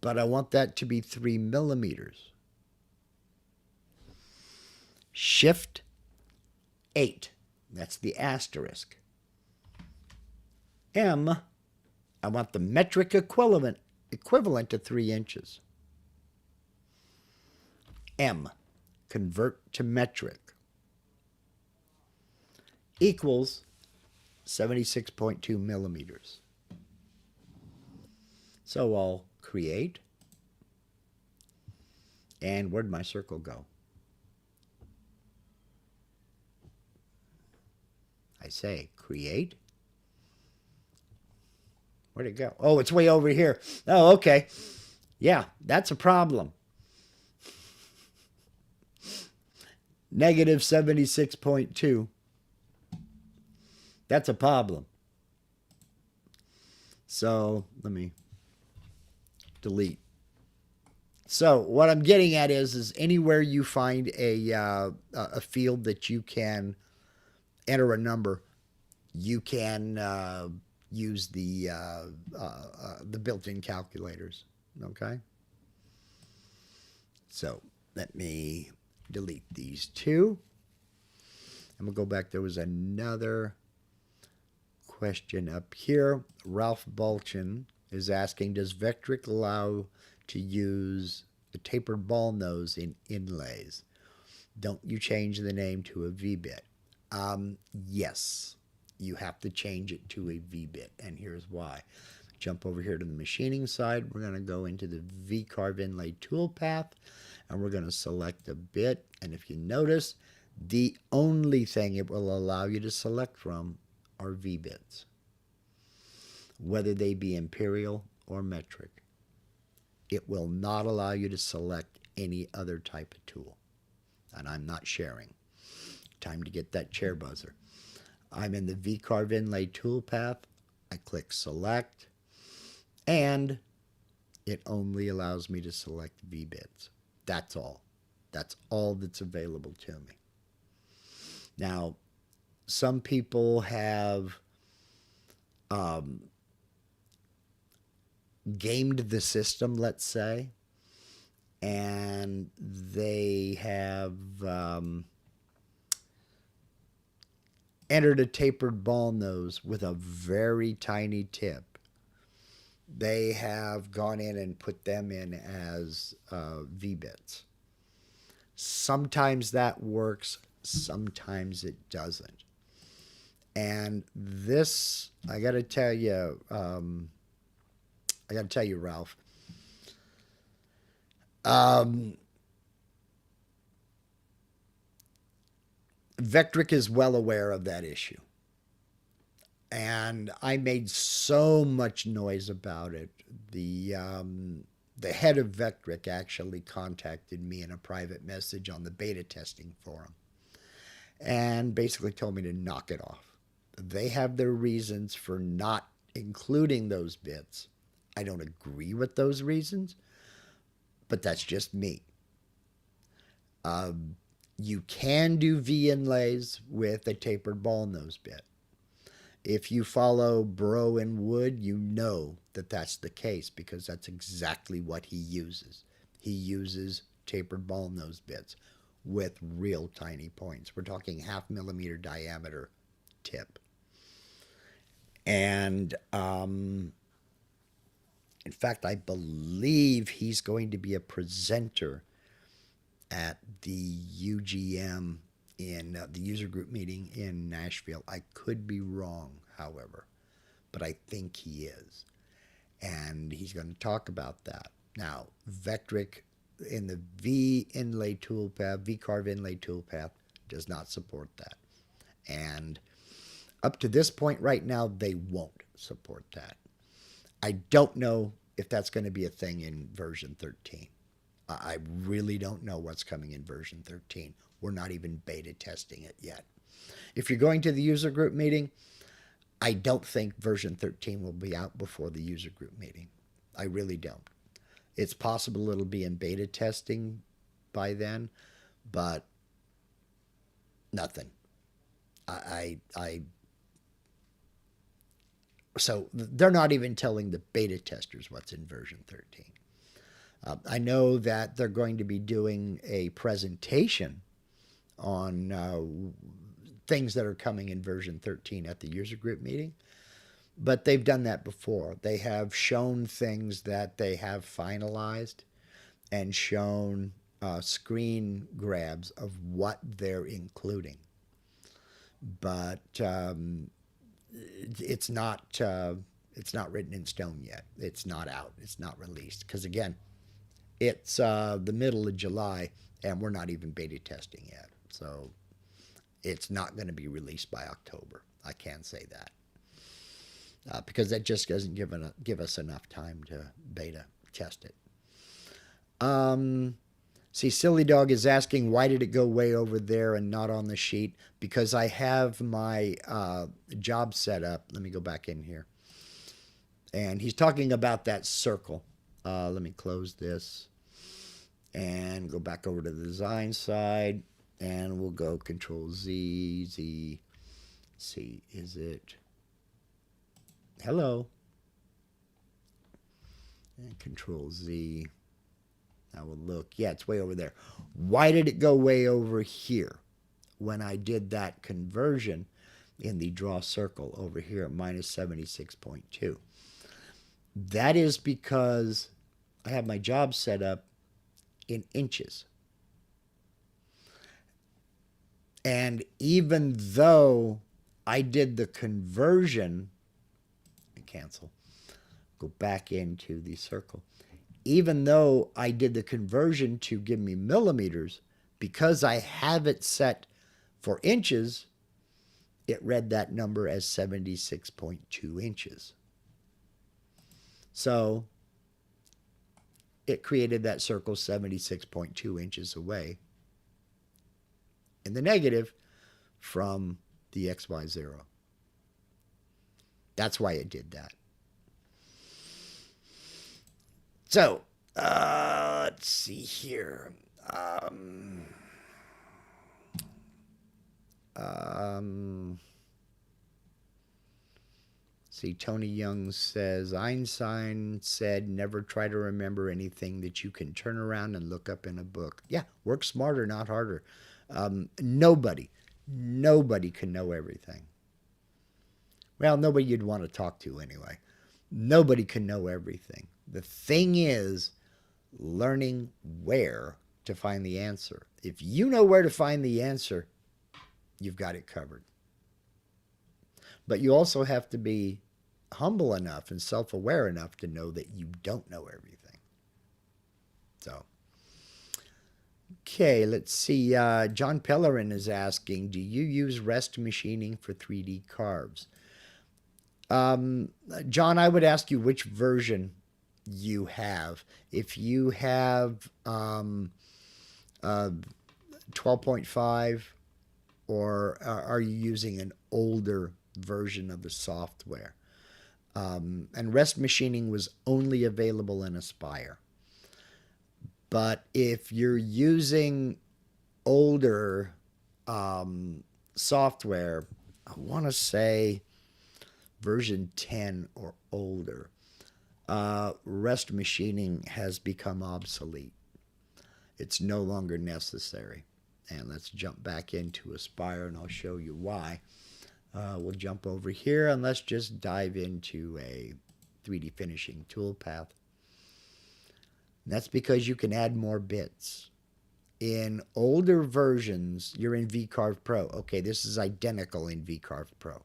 but I want that to be 3 millimeters. Shift 8, that's the asterisk. M, I want the metric equivalent to 3 inches. M, convert to metric, equals 76.2 millimeters. So I'll create, and where'd my circle go? I say create. Where'd it go? Oh, it's way over here. Oh, okay. Yeah, that's a problem. Negative 76.2. That's a problem. So let me delete. So what I'm getting at is anywhere you find a field that you can enter a number, you can use the built-in calculators. Okay. So let me delete these two. I'm gonna go back. There was another question up here. Ralph Balchin is asking, does Vectric allow to use the tapered ball nose in inlays? Don't you change the name to a V-bit? Yes, you have to change it to a V-bit, and here's why. Jump over here to the machining side. We're going to go into the V-Carve Inlay toolpath, and we're going to select a bit. And if you notice, the only thing it will allow you to select from are V-bits, whether they be imperial or metric. It will not allow you to select any other type of tool. And I'm not sharing. Time to get that chair buzzer. I'm in the V-Carve Inlay toolpath. I click select, and it only allows me to select V-bits. That's all. That's all that's available to me. Now, some people have gamed the system, let's say, and they have entered a tapered ball nose with a very tiny tip. They have gone in and put them in as V-bits. Sometimes that works, sometimes it doesn't. And this, I got to tell you, Ralph, Vectric is well aware of that issue. And I made so much noise about it. The head of Vectric actually contacted me in a private message on the beta testing forum and basically told me to knock it off. They have their reasons for not including those bits. I don't agree with those reasons, but that's just me. You can do V inlays with a tapered ball nose bit. If you follow Bro and Wood, you know that that's the case because that's exactly what he uses. He uses tapered ball nose bits with real tiny points. We're talking 0.5 millimeter diameter tip. And in fact, I believe he's going to be a presenter at the UGM in the user group meeting in Nashville. I could be wrong, however, but I think he is. And he's going to talk about that. Now, Vectric in the V-Inlay toolpath, V-Carve Inlay toolpath does not support that. And up to this point right now, they won't support that. I don't know if that's going to be a thing in version 13. I really don't know what's coming in version 13. We're not even beta testing it yet. If you're going to the user group meeting, I don't think version 13 will be out before the user group meeting. I really don't. It's possible it'll be in beta testing by then, but nothing. So they're not even telling the beta testers what's in version 13. I know that they're going to be doing a presentation on things that are coming in version 13 at the user group meeting, but they've done that before. They have shown things that they have finalized and shown screen grabs of what they're including. But it's not written in stone yet. It's not out. It's not released because again, it's the middle of July and we're not even beta testing yet. So it's not going to be released by October. I can say that because that just doesn't give us enough time to beta test it. See, Silly Dog is asking, why did it go way over there and not on the sheet? Because I have my job set up. Let me go back in here. And he's talking about that circle. Let me close this and go back over to the design side. And we'll go Control Z, Z, C. Is it? Hello. And Control Z. I will look. Yeah, it's way over there. Why did it go way over here when I did that conversion in the draw circle over here at minus 76.2? That is because I have my job set up in inches. And even though I did the conversion, cancel, go back into the circle. Even though I did the conversion to give me millimeters, because I have it set for inches, it read that number as 76.2 inches. So it created that circle 76.2 inches away in the negative from the XY0. That's why it did that. So, let's see here. See, Tony Young says, Einstein said, never try to remember anything that you can turn around and look up in a book. Yeah, work smarter, not harder. Nobody can know everything. Well, nobody you'd want to talk to anyway. Nobody can know everything. The thing is learning where to find the answer. If you know where to find the answer, you've got it covered. But you also have to be humble enough and self-aware enough to know that you don't know everything. So, okay, let's see. John Pellerin is asking, do you use rest machining for 3D carves? John, I would ask you which version you have. If you have 12.5, or are you using an older version of the software? And rest machining was only available in Aspire. But if you're using older software, I want to say version 10 or older, rest machining has become obsolete. It's no longer necessary. And let's jump back into Aspire and I'll show you why. We'll jump over here and let's just dive into a 3D finishing toolpath. That's because you can add more bits. In older versions, you're in VCarve Pro. Okay, this is identical in VCarve Pro.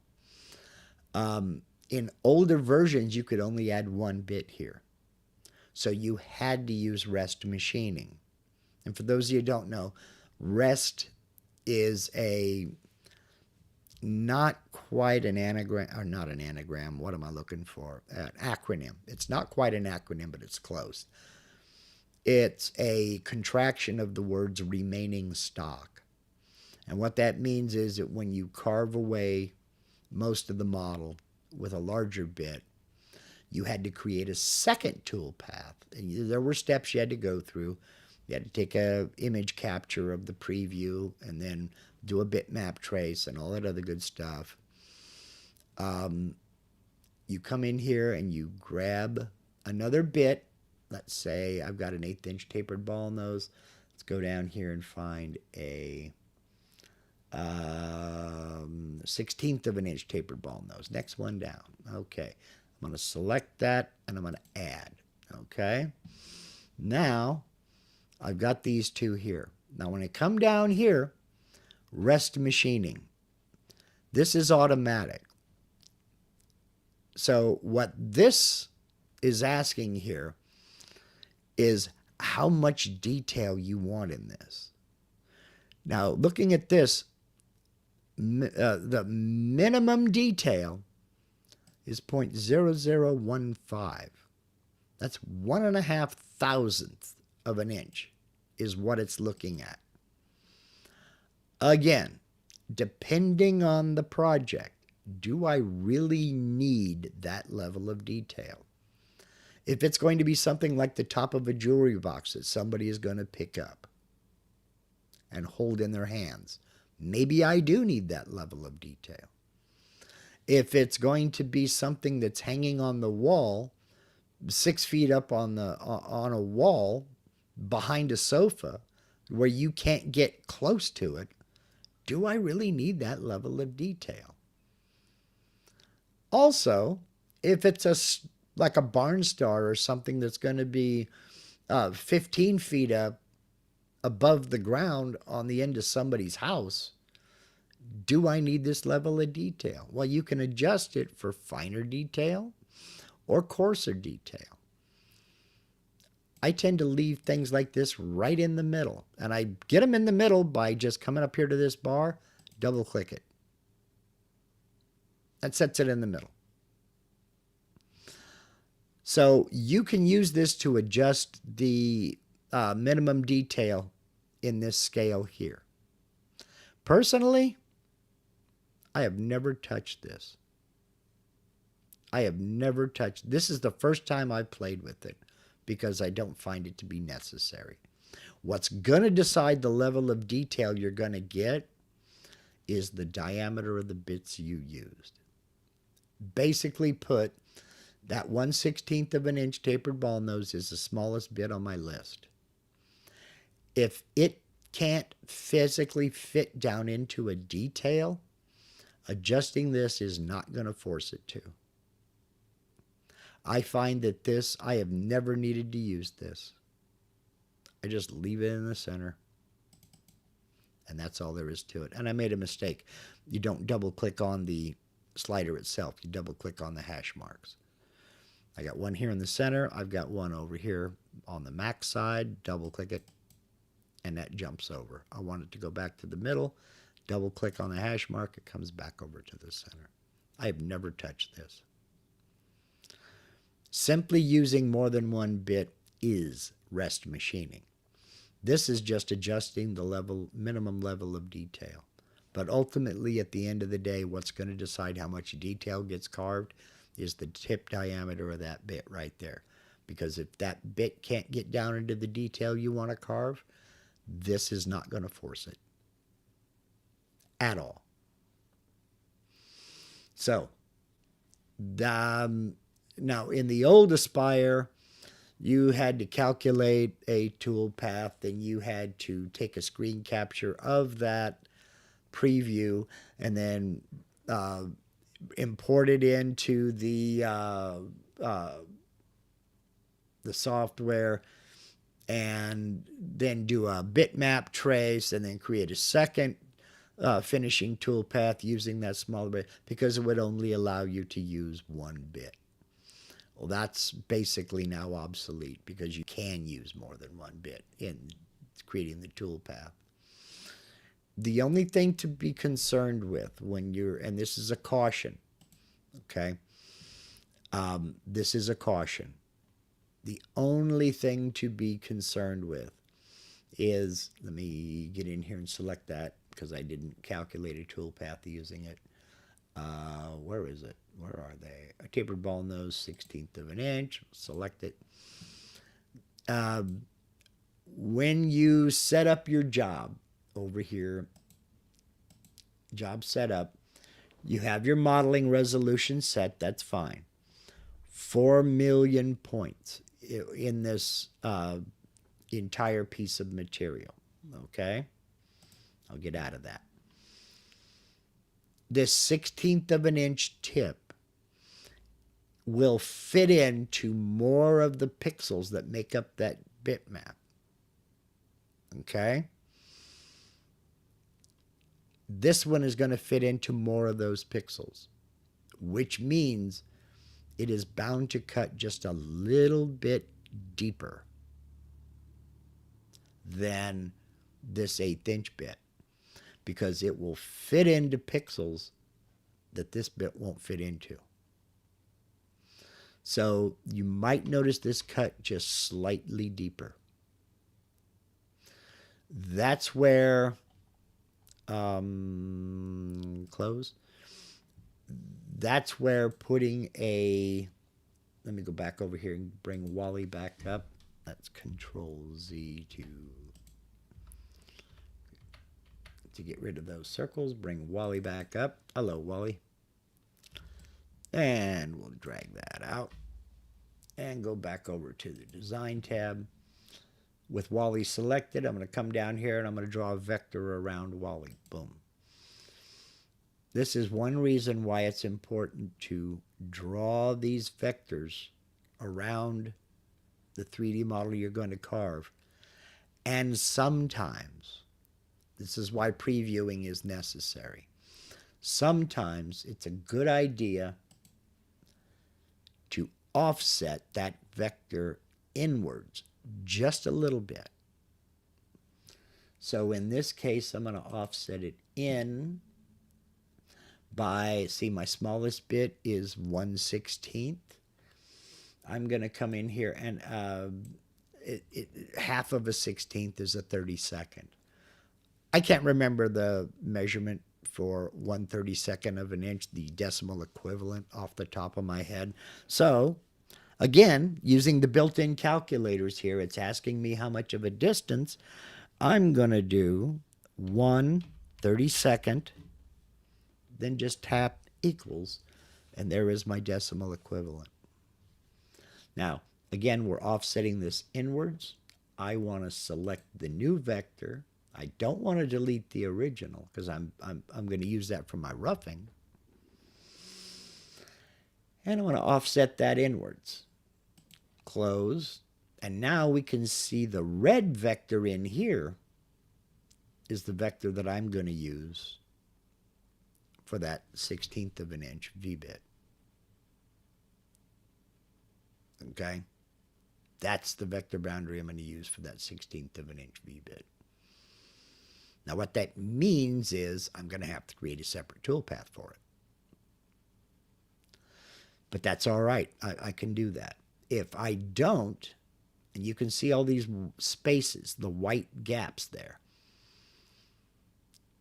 In older versions, you could only add one bit here. So you had to use rest machining. And for those of you who don't know, rest is a not quite an anagram, or not an anagram, what am I looking for? An acronym. It's not quite an acronym, but it's close. It's a contraction of the words remaining stock. And what that means is that when you carve away most of the model with a larger bit, you had to create a second tool path. And there were steps you had to go through. You had to take an image capture of the preview and then do a bitmap trace and all that other good stuff. You come in here and you grab another bit. Let's say I've got an 1/8 inch tapered ball nose. Let's go down here and find a 1/16 of an inch tapered ball nose. Next one down. Okay. I'm going to select that and I'm going to add. Okay. Now I've got these two here. Now when I come down here, rest machining. This is automatic. So what this is asking here is how much detail you want in this. Now looking at this, the minimum detail is 0.0015. That's 1.5 thousandths of an inch is what it's looking at. Again, depending on the project, do I really need that level of detail? If it's going to be something like the top of a jewelry box that somebody is going to pick up and hold in their hands, maybe I do need that level of detail. If it's going to be something that's hanging on the wall, 6 feet up on a wall behind a sofa where you can't get close to it, do I really need that level of detail? Also, if it's like a barn star or something that's going to be 15 feet up above the ground on the end of somebody's house, do I need this level of detail? Well, you can adjust it for finer detail or coarser detail. I tend to leave things like this right in the middle. And I get them in the middle by just coming up here to this bar, double click it. That sets it in the middle. So you can use this to adjust the minimum detail in this scale here. Personally, I have never touched this. This is the first time I've played with it because I don't find it to be necessary. What's going to decide the level of detail you're going to get is the diameter of the bits you used. Basically put, that 1/16 of an inch tapered ball nose is the smallest bit on my list. If it can't physically fit down into a detail, adjusting this is not going to force it to. I find that this, I have never needed to use this. I just leave it in the center. And that's all there is to it. And I made a mistake. You don't double click on the slider itself. You double click on the hash marks. I got one here in the center. I've got one over here on the max side. Double click it. And that jumps over. I want it to go back to the middle. Double click on the hash mark. It comes back over to the center. I have never touched this. Simply using more than one bit is rest machining. This is just adjusting the minimum level of detail. But ultimately, at the end of the day, what's going to decide how much detail gets carved is the tip diameter of that bit right there. Because if that bit can't get down into the detail you want to carve, this is not going to force it at all. So, now, in the old Aspire, you had to calculate a tool path and you had to take a screen capture of that preview and then import it into the software and then do a bitmap trace and then create a second finishing tool path using that smaller bit because it would only allow you to use one bit. Well, that's basically now obsolete because you can use more than one bit in creating the tool path. The only thing to be concerned with when you're, and this is a caution, okay? This is a caution. The only thing to be concerned with is, let me get in here and select that because I didn't calculate a tool path using it. Where is it? Where are they? A tapered ball nose, 1/16 of an inch. Select it. When you set up your job over here job set up. You have your modeling resolution set. That's fine. 4 million points in this entire piece of material. Okay? I'll get out of that. This 1/16 of an inch tip will fit into more of the pixels that make up that bitmap. Okay? This one is going to fit into more of those pixels, which means it is bound to cut just a little bit deeper than this 1/8 inch bit, because it will fit into pixels that this bit won't fit into. So you might notice this cut just slightly deeper. That's where, close. That's where putting a, let me go back over here and bring Wally back up. That's Control Z to get rid of those circles. Bring Wally back up. Hello, Wally. And we'll drag that out and go back over to the Design tab. With Wally selected, I'm going to come down here and I'm going to draw a vector around Wally. Boom. This is one reason why it's important to draw these vectors around the 3D model you're going to carve. And sometimes, this is why previewing is necessary. Sometimes it's a good idea to offset that vector inwards just a little bit. So in this case, I'm going to offset it in by, see, my smallest bit is 1/16. I'm going to come in here and half of a 1/16 is a 32nd. I can't remember the measurement for 1/32 of an inch, the decimal equivalent, off the top of my head. So again, using the built-in calculators here, it's asking me how much of a distance. I'm going to do 1/32, then just tap equals, and there is my decimal equivalent. Now, again, we're offsetting this inwards. I want to select the new vector. I don't want to delete the original because I'm going to use that for my roughing. And I want to offset that inwards. Close. And now we can see the red vector in here is the vector that I'm going to use for that 1/16 of an inch V-bit. Okay? That's the vector boundary I'm going to use for that 1/16 of an inch V-bit. Now what that means is I'm going to have to create a separate toolpath for it. But that's all right. I can do that. If I don't, and you can see all these spaces, the white gaps there.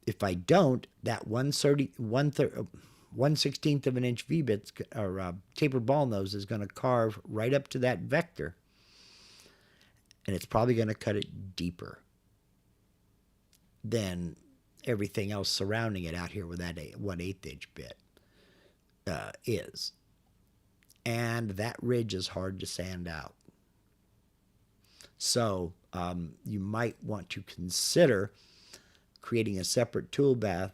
If I don't, that 1/16 of an inch V-bit or taper ball nose is going to carve right up to that vector, and it's probably going to cut it deeper than everything else surrounding it out here where that 1/8 inch bit is. And that ridge is hard to sand out. So you might want to consider creating a separate toolpath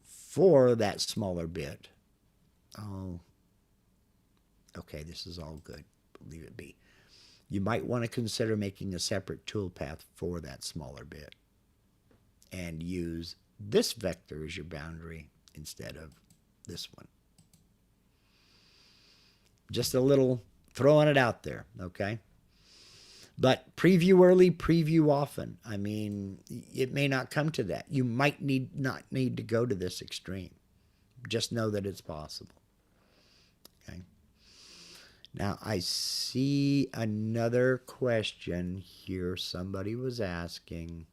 for that smaller bit. Oh, okay, this is all good. Leave it be. You might want to consider making a separate toolpath for that smaller bit and use this vector as your boundary instead of this one. Just a little throwing it out there, okay? But preview early, preview often. I mean, it may not come to that. You might not need to go to this extreme. Just know that it's possible. Okay. Now, I see another question here somebody was asking.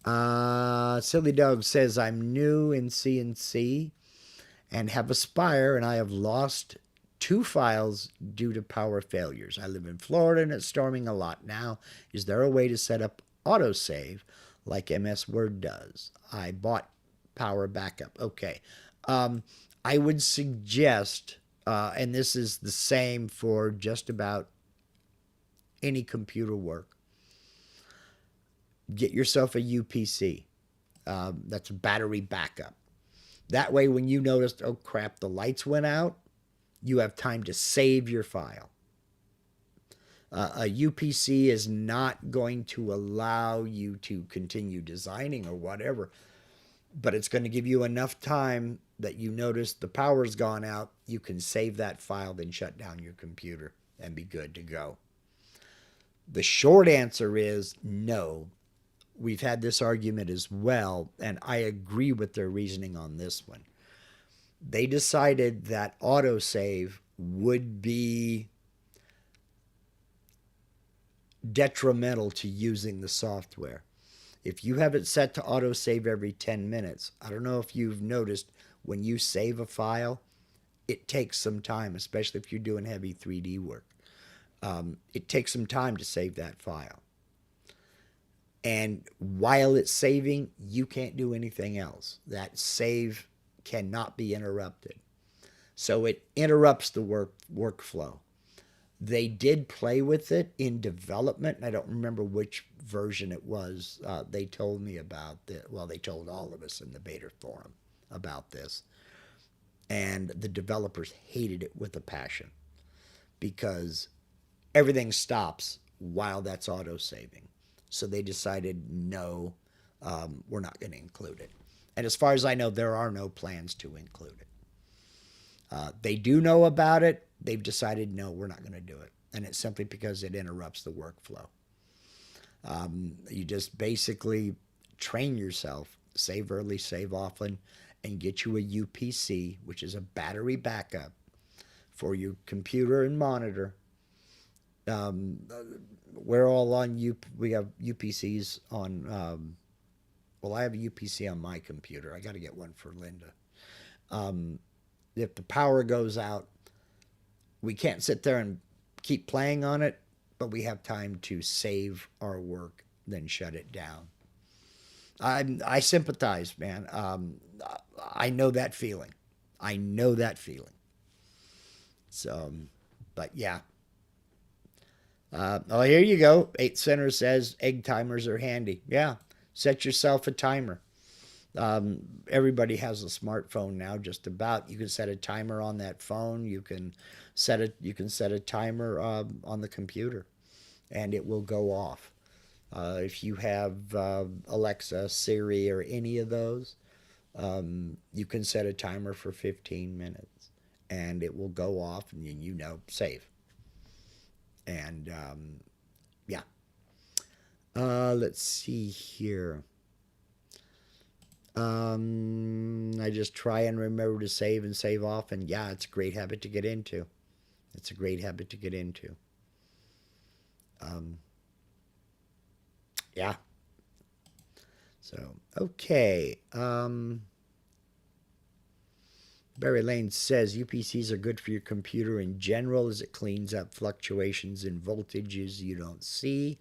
Silly Dog says, I'm new in CNC and have a Spire, and I have lost 2 files due to power failures. I live in Florida and it's storming a lot now. Is there a way to set up autosave like MS Word does. I bought Power Backup. Okay. I would suggest, and this is the same for just about any computer work, get yourself a UPC. That's battery backup. That way, when you notice, oh crap, the lights went out, you have time to save your file. A UPC is not going to allow you to continue designing or whatever, but it's going to give you enough time that you notice the power's gone out, you can save that file, then shut down your computer and be good to go. The short answer is no. We've had this argument as well, and I agree with their reasoning on this one. They decided that autosave would be detrimental to using the software. If you have it set to autosave every 10 minutes, I don't know if you've noticed when you save a file, it takes some time, especially if you're doing heavy 3D work. It takes some time to save that file. And while it's saving, you can't do anything else. That save cannot be interrupted. So it interrupts the workflow. They did play with it in development, and I don't remember which version it was. They told me about it. Well, they told all of us in the beta forum about this. And the developers hated it with a passion because everything stops while that's auto-saving. So they decided, no, we're not going to include it. And as far as I know, there are no plans to include it. They do know about it. They've decided, no, we're not going to do it. And it's simply because it interrupts the workflow. You just basically train yourself, save early, save often, and get you a UPC, which is a battery backup for your computer and monitor. We're all on we have UPCs on, well, I have a UPC on my computer. I got to get one for Linda. If the power goes out, we can't sit there and keep playing on it, but we have time to save our work, then shut it down. I sympathize, man. I know that feeling. I know that feeling. So, but yeah. Oh, here you go. 8 Center says egg timers are handy. Yeah, set yourself a timer. Everybody has a smartphone now, just about. You can set a timer on that phone. You can set a timer on the computer, and it will go off. If you have Alexa, Siri, or any of those, you can set a timer for 15 minutes, and it will go off, and you know, save. And yeah. Let's see here. I just try and remember to save and save off, and yeah, it's a great habit to get into. It's a great habit to get into. Yeah. So, okay. Barry Lane says UPCs are good for your computer in general as it cleans up fluctuations in voltages you don't see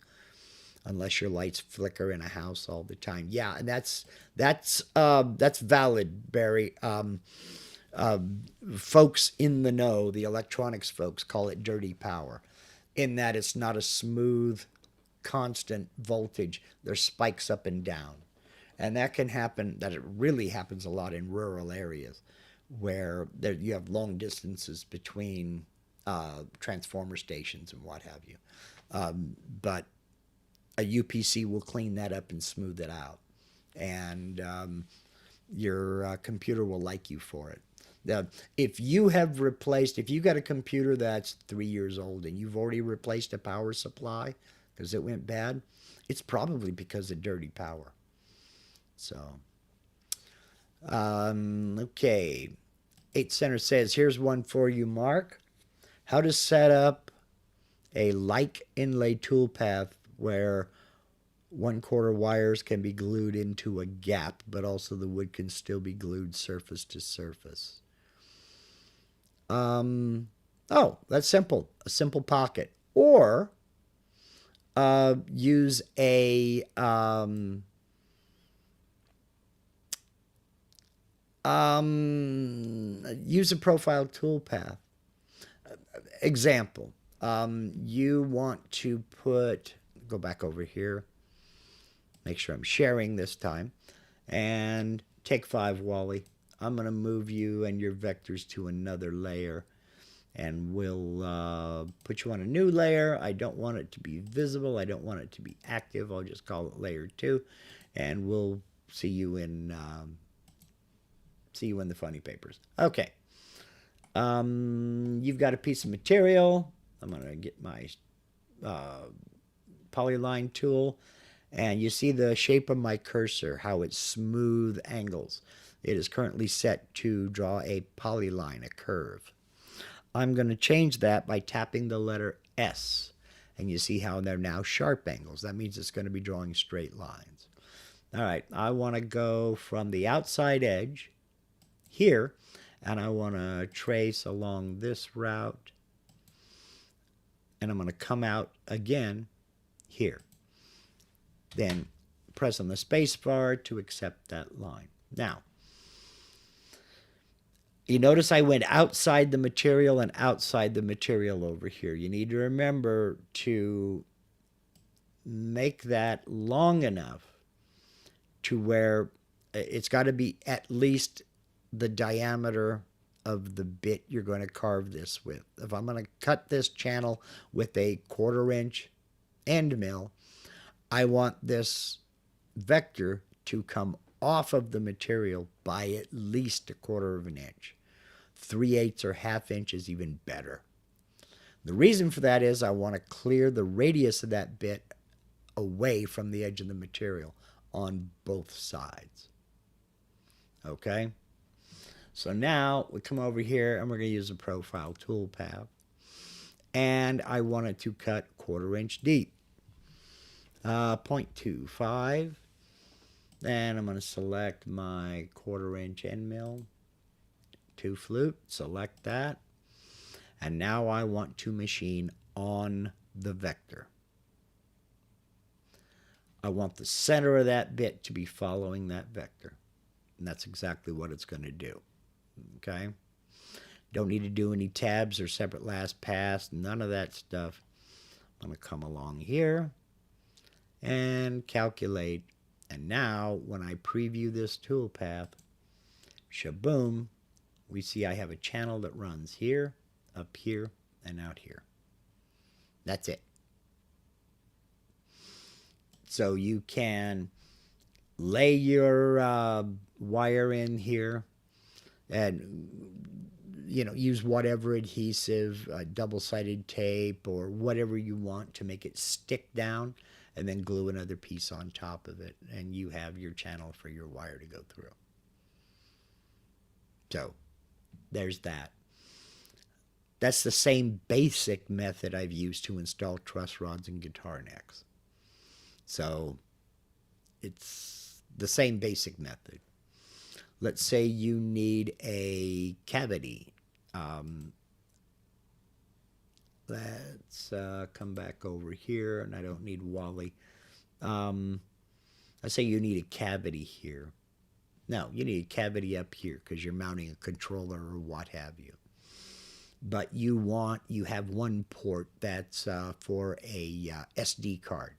unless your lights flicker in a house all the time. Yeah, and that's valid, Barry. Folks in the know, the electronics folks, call it dirty power, in that it's not a smooth, constant voltage. There's spikes up and down. And that can happen, that it really happens a lot in rural areas where you have long distances between transformer stations and what have you. But a UPC will clean that up and smooth it out. And your computer will like you for it. Now, if you got a computer that's 3 years old and you've already replaced a power supply because it went bad, it's probably because of dirty power. So, okay. 8 Center says, here's one for you, Mark. How to set up a like inlay toolpath where 1/4 wires can be glued into a gap, but also the wood can still be glued surface to surface. Oh, that's simple. A simple pocket. Or use a Use a profile toolpath. Example, you want to go back over here, make sure I'm sharing this time, and take 5, Wally. I'm going to move you and your vectors to another layer, and we'll put you on a new layer. I don't want it to be visible. I don't want it to be active. I'll just call it layer 2, and we'll see you in the funny papers. Okay. You've got a piece of material. I'm going to get my polyline tool, and you see the shape of my cursor, how it's smooth angles. It is currently set to draw a polyline, a curve. I'm going to change that by tapping the letter S, and you see how they're now sharp angles. That means it's going to be drawing straight lines. All right, I want to go from the outside edge here, and I want to trace along this route, and I'm going to come out again here. Then press on the space bar to accept that line. Now, you notice I went outside the material and outside the material over here. You need to remember to make that long enough to where it's got to be at least the diameter of the bit you're going to carve this with. If I'm going to cut this channel with a 1/4 inch end mill, I want this vector to come off of the material by at least 1/4 inch. 3/8 or 1/2 inch is even better. The reason for that is I want to clear the radius of that bit away from the edge of the material on both sides. Okay? So now we come over here and we're going to use a profile toolpath. And I want it to cut 1/4 inch deep. 0.25. Then I'm going to select my 1/4 inch end mill. 2 flute, select that. And now I want to machine on the vector. I want the center of that bit to be following that vector. And that's exactly what it's going to do. Okay? Don't need to do any tabs or separate last pass, none of that stuff. I'm going to come along here and calculate. And now, when I preview this toolpath, shaboom, we see I have a channel that runs here, up here, and out here. That's it. So you can lay your wire in here and use whatever adhesive, double-sided tape, or whatever you want to make it stick down, and then glue another piece on top of it, and you have your channel for your wire to go through. So there's that. That's the same basic method I've used to install truss rods and guitar necks. So it's the same basic method. Let's say you need a cavity. Let's come back over here, and I don't need Wally. Let's say you need a cavity here. No, you need a cavity up here because you're mounting a controller or what have you. But you have one port that's for a SD card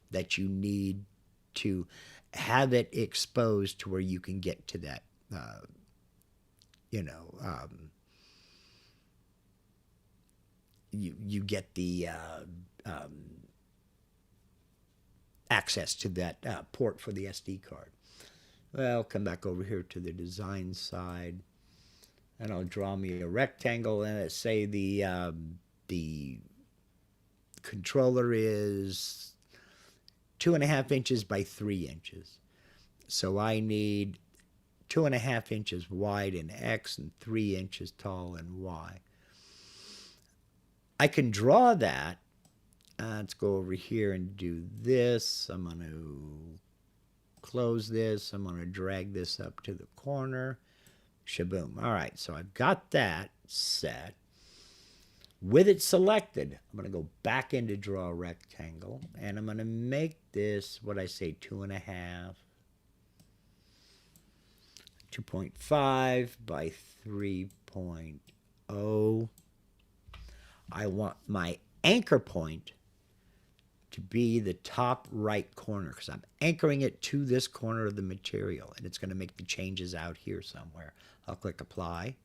that you need to have it exposed to where you can get to that, you get the access to that port for the SD card. Well, come back over here to the design side, and I'll draw me a rectangle, and let's say the controller is 2.5 inches by 3 inches. So I need 2.5 inches wide in X and 3 inches tall in Y. I can draw that. Let's go over here and do this. I'm going to close this. I'm going to drag this up to the corner. Shaboom. All right, so I've got that set. With it selected, I'm going to go back into draw a rectangle, and I'm going to make this, what I say, 2.5. 2.5 by 3.0. I want my anchor point to be the top right corner because I'm anchoring it to this corner of the material, and it's going to make the changes out here somewhere. I'll click apply.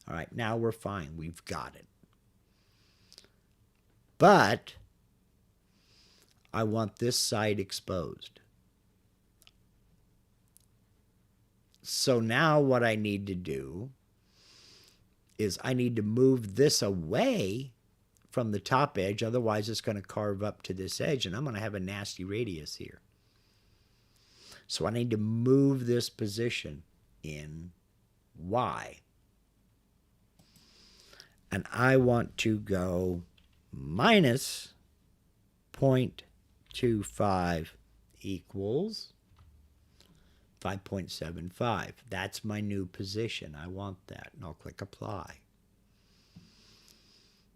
All right, now we're fine. We've got it. But I want this side exposed. So now what I need to do is I need to move this away from the top edge. Otherwise, it's going to carve up to this edge, and I'm going to have a nasty radius here. So I need to move this position in Y. And I want to go minus 0.25 equals 5.75. That's my new position. I want that, and I'll click apply.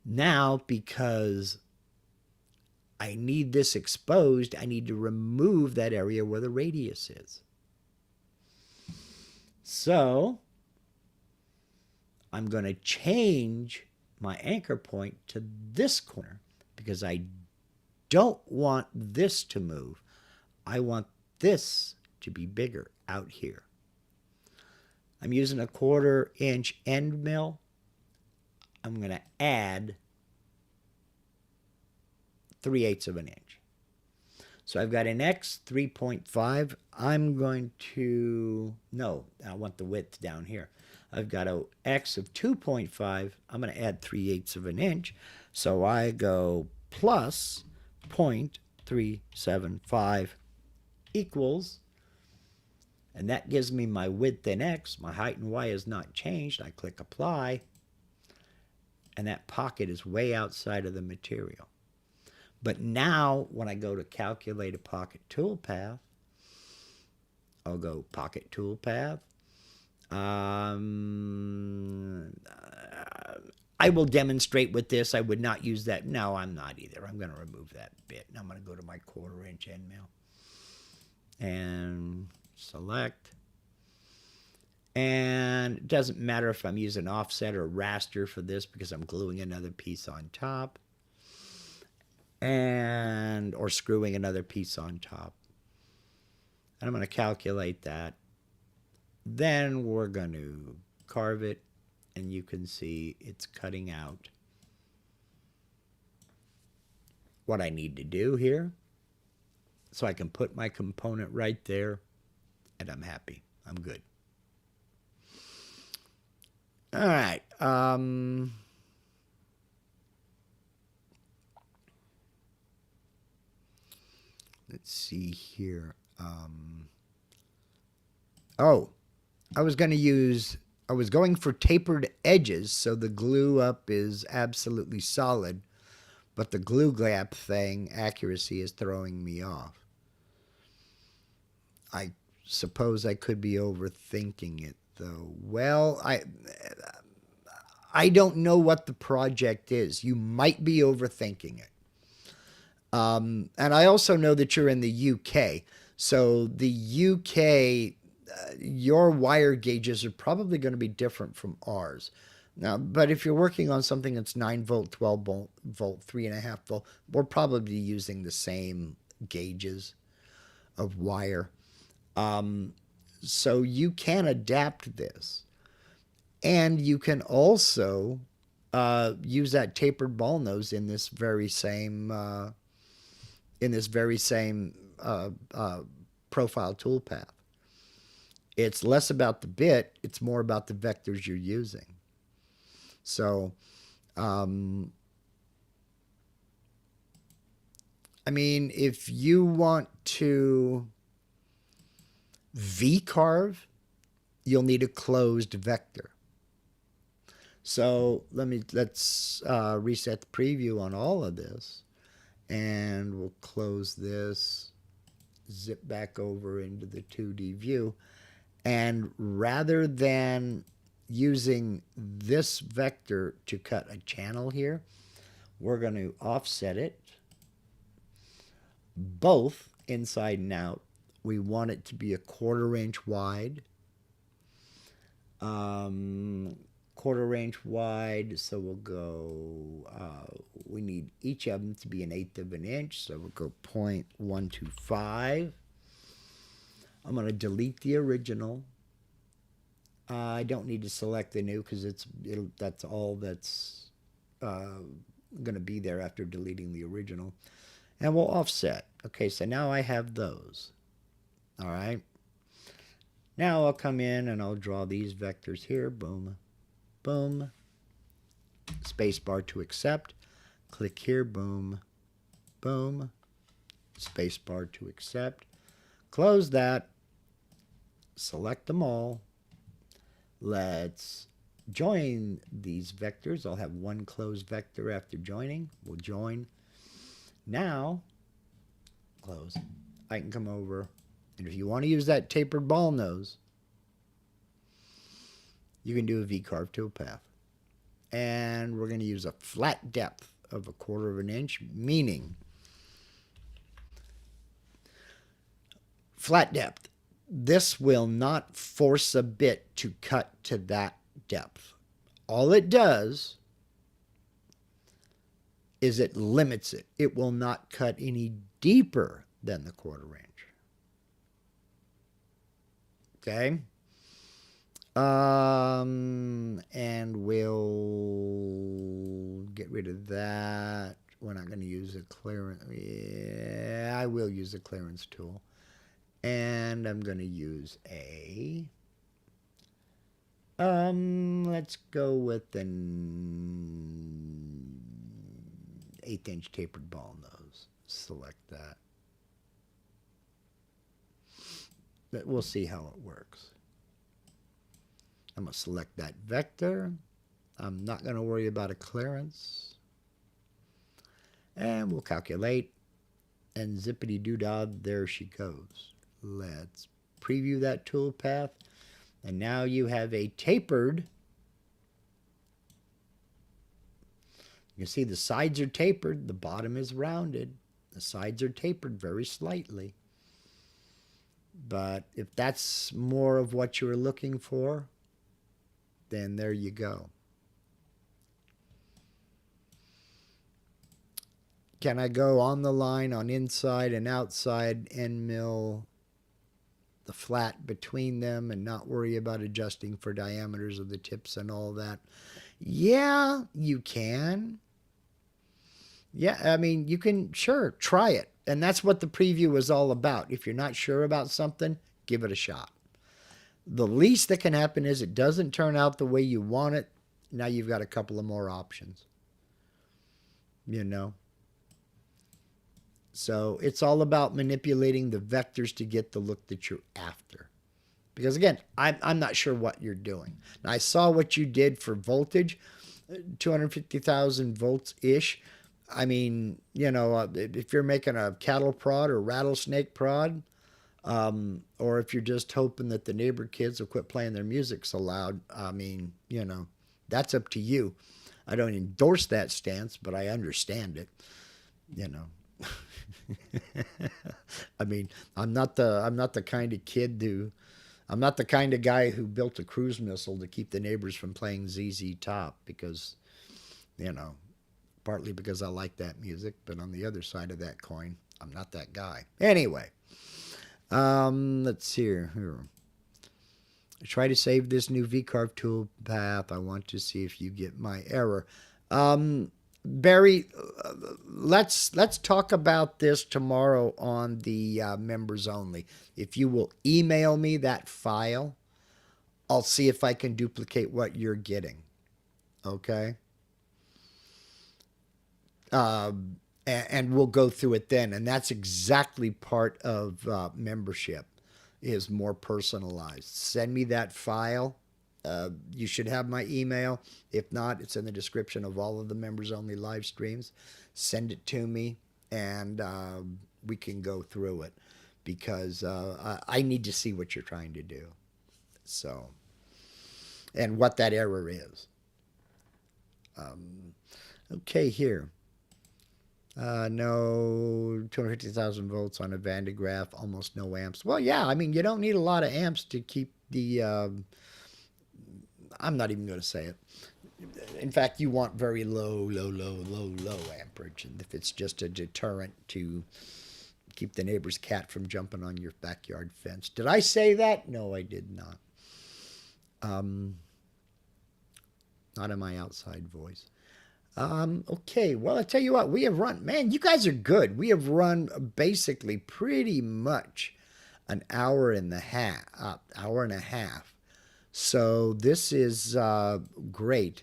Now, because I need this exposed, I need to remove that area where the radius is. So I'm going to change my anchor point to this corner because I don't want this to move. I want this to be bigger out here. I'm using a 1/4 inch end mill. I'm going to add 3/8 of an inch. So I've got an X 3.5. I'm going to, no, I want the width down here. I've got a X of 2.5. I'm going to add 3/8 of an inch. So I go plus 0.375 equals, and that gives me my width in X. My height in Y has not changed. I click apply, and that pocket is way outside of the material. But now when I go to calculate a pocket toolpath, I'll go pocket toolpath. I will demonstrate with this. I would not use that. No, I'm not either. I'm going to remove that bit. And I'm going to go to my 1/4 inch end mill and select. And it doesn't matter if I'm using offset or raster for this because I'm gluing another piece on top or screwing another piece on top. And I'm going to calculate that. Then we're going to carve it, and you can see it's cutting out what I need to do here. So I can put my component right there, and I'm happy. I'm good. All right. Let's see here. I was going for tapered edges, so the glue up is absolutely solid, but the glue gap thing, accuracy, is throwing me off. I suppose I could be overthinking it, though. Well, I don't know what the project is. You might be overthinking it. And I also know that you're in the UK. So the UK, your wire gauges are probably going to be different from ours. Now, but if you're working on something that's 9 volt, 12 volt, 3.5 volt, we're probably using the same gauges of wire. So you can adapt this. And you can also use that tapered ball nose in this very same profile toolpath. It's less about the bit, it's more about the vectors you're using. So, I mean, if you want to V-carve, you'll need a closed vector. So let's reset the preview on all of this, and we'll close this, zip back over into the 2D view, and rather than using this vector to cut a channel here, we're going to offset it both inside and out. We want it to be a 1/4 inch wide Quarter range wide, so we'll go, we need each of them to be 1/8 of an inch, so we'll go 0.125. I'm going to delete the original. I don't need to select the new because that's all that's going to be there after deleting the original. And we'll offset. Okay, so now I have those. All right. Now I'll come in and I'll draw these vectors here. Boom, boom. Spacebar to accept. Click here. Boom, boom. Spacebar to accept. Close that. Select them all. Let's join these vectors. I'll have one closed vector after joining. We'll join. Now, close. I can come over. And if you want to use that tapered ball nose, you can do a V-carve toolpath. And we're going to use a flat depth of 1/4 of an inch, meaning flat depth. This will not force a bit to cut to that depth. All it does is it limits it. It will not cut any deeper than the 1/4 inch. Okay? And we'll get rid of that. We're not going to use a clearance. Yeah, I will use a clearance tool. And I'm going to use let's go with an 1/8 inch tapered ball nose. Select that. But we'll see how it works. I'm going to select that vector. I'm not going to worry about a clearance. And we'll calculate. And zippity-doo-dah, there she goes. Let's preview that toolpath. And now you have a tapered. You can see the sides are tapered. The bottom is rounded. The sides are tapered very slightly. But if that's more of what you were looking for, then there you go. Can I go on the line on inside and outside end mill the flat between them and not worry about adjusting for diameters of the tips and all that? Yeah, you can. Yeah, I mean, you can, sure, try it. And that's what the preview is all about. If you're not sure about something, give it a shot. The least that can happen is it doesn't turn out the way you want it. Now you've got a couple of more options. You know? So it's all about manipulating the vectors to get the look that you're after. Because again, I'm not sure what you're doing. Now, I saw what you did for voltage, 250,000 volts-ish. I mean, you know, if you're making a cattle prod or rattlesnake prod, or if you're just hoping that the neighbor kids will quit playing their music so loud, I mean, you know, that's up to you. I don't endorse that stance, but I understand it, you know. I mean, I'm not the kind of kid I'm not the kind of guy who built a cruise missile to keep the neighbors from playing ZZ Top because, you know, partly because I like that music, but on the other side of that coin, I'm not that guy. Anyway, let's see here. Try to save this new V-carve tool path. I want to see if you get my error. Barry, let's talk about this tomorrow on the members only. If you will email me that file, I'll see if I can duplicate what you're getting. Okay? And we'll go through it then. And that's exactly part of membership, is more personalized. Send me that file. You should have my email. If not, it's in the description of all of the members only live streams. Send it to me and we can go through it because I need to see what you're trying to do. So, and what that error is. Okay, here. No, 250,000 volts on a Van de Graaff, almost no amps. Well, yeah, I mean, you don't need a lot of amps to keep the I'm not even going to say it. In fact, you want very low amperage. And if it's just a deterrent to keep the neighbor's cat from jumping on your backyard fence. Did I say that? No, I did not. Not in my outside voice. Okay, well, I tell you what, we have run, man, you guys are good. We have run basically pretty much an hour and a half. So this is great.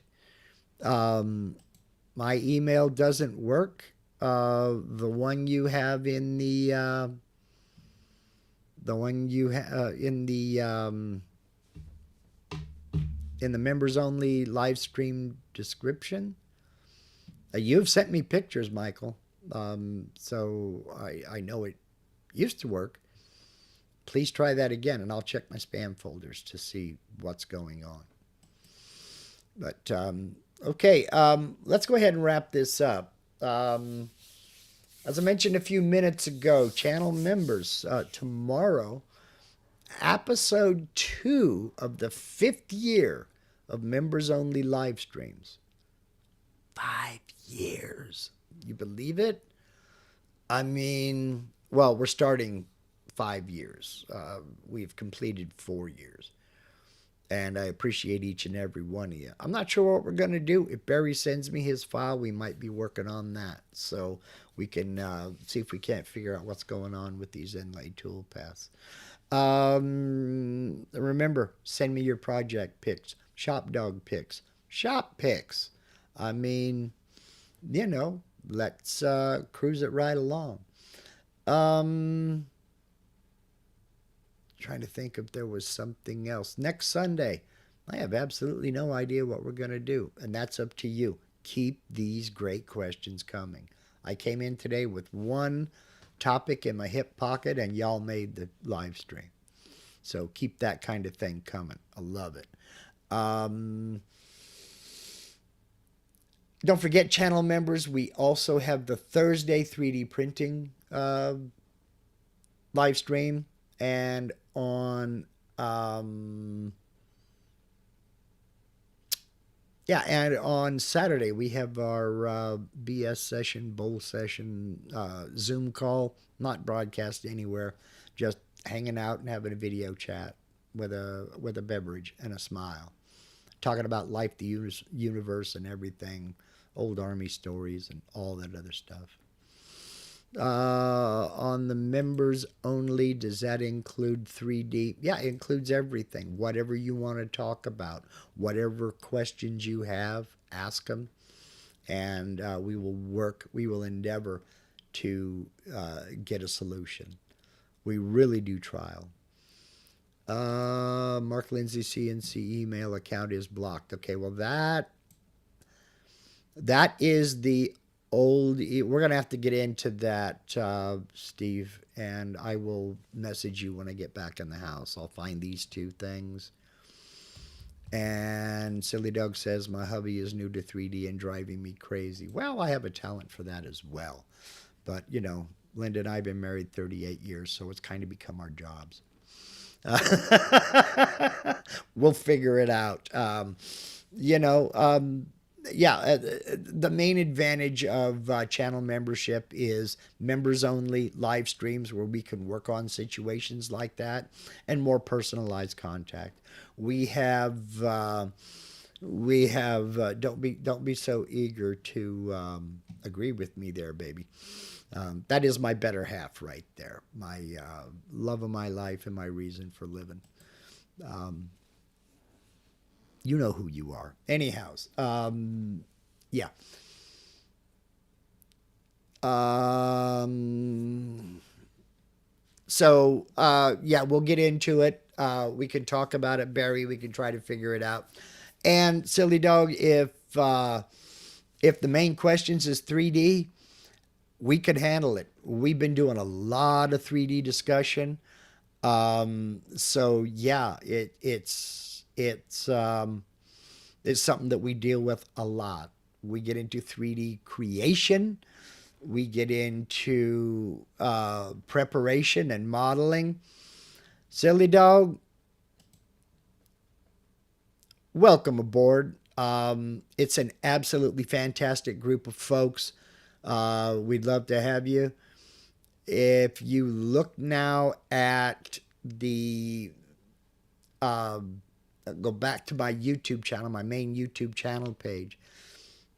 My email doesn't work. The one you have in the in the members only live stream description. You've sent me pictures, Michael. So I know it used to work. Please try that again, and I'll check my spam folders to see what's going on. But okay, let's go ahead and wrap this up. As I mentioned a few minutes ago, channel members, tomorrow, episode 2 of the 5th year of members only live streams. 5 years. You believe it? I mean, well, we're starting 5 years. We've completed 4 years. And I appreciate each and every one of you. I'm not sure what we're going to do. If Barry sends me his file, we might be working on that. So we can see if we can't figure out what's going on with these inlay tool paths. Remember, send me your project pics, shop dog pics, shop pics. I mean, you know, let's cruise it right along. Trying to think if there was something else. Next Sunday, I have absolutely no idea what we're going to do, and that's up to you. Keep these great questions coming. I came in today with one topic in my hip pocket, and y'all made the live stream. So keep that kind of thing coming. I love it. Don't forget, channel members, we also have the Thursday 3D printing live stream. And on, and on Saturday, we have our BS session, bowl session, Zoom call, not broadcast anywhere, just hanging out and having a video chat with a beverage and a smile. Talking about life, the universe, and everything, old Army stories, and all that other stuff. On the members only, does that include 3D? Yeah, it includes everything. Whatever you want to talk about, whatever questions you have, ask them, and we will endeavor to get a solution. We really do trial. Mark Lindsay CNC email account is blocked. Okay, well that is the old. We're gonna have to get into that, Steve, and I will message you when I get back in the house. I'll find these two things. And Silly Doug says my hubby is new to 3D and driving me crazy. Well, I have a talent for that as well, but you know, Linda and I have been married 38 years, so it's kind of become our jobs. We'll figure it out. Yeah, the main advantage of channel membership is members only live streams where we can work on situations like that and more personalized contact. We have don't be so eager to agree with me there, baby. That is my better half right there. My love of my life and my reason for living. You know who you are. Anyhows, yeah. Yeah, we'll get into it. We can talk about it, Barry. We can try to figure it out. And Silly Dog, if the main questions is 3D, we could handle it. We've been doing a lot of 3D discussion. So yeah, it's something that we deal with a lot. We get into 3D creation. We get into preparation and modeling. Silly Dog, welcome aboard. It's an absolutely fantastic group of folks. We'd love to have you. If you look now at the go back to my YouTube channel, my main YouTube channel page,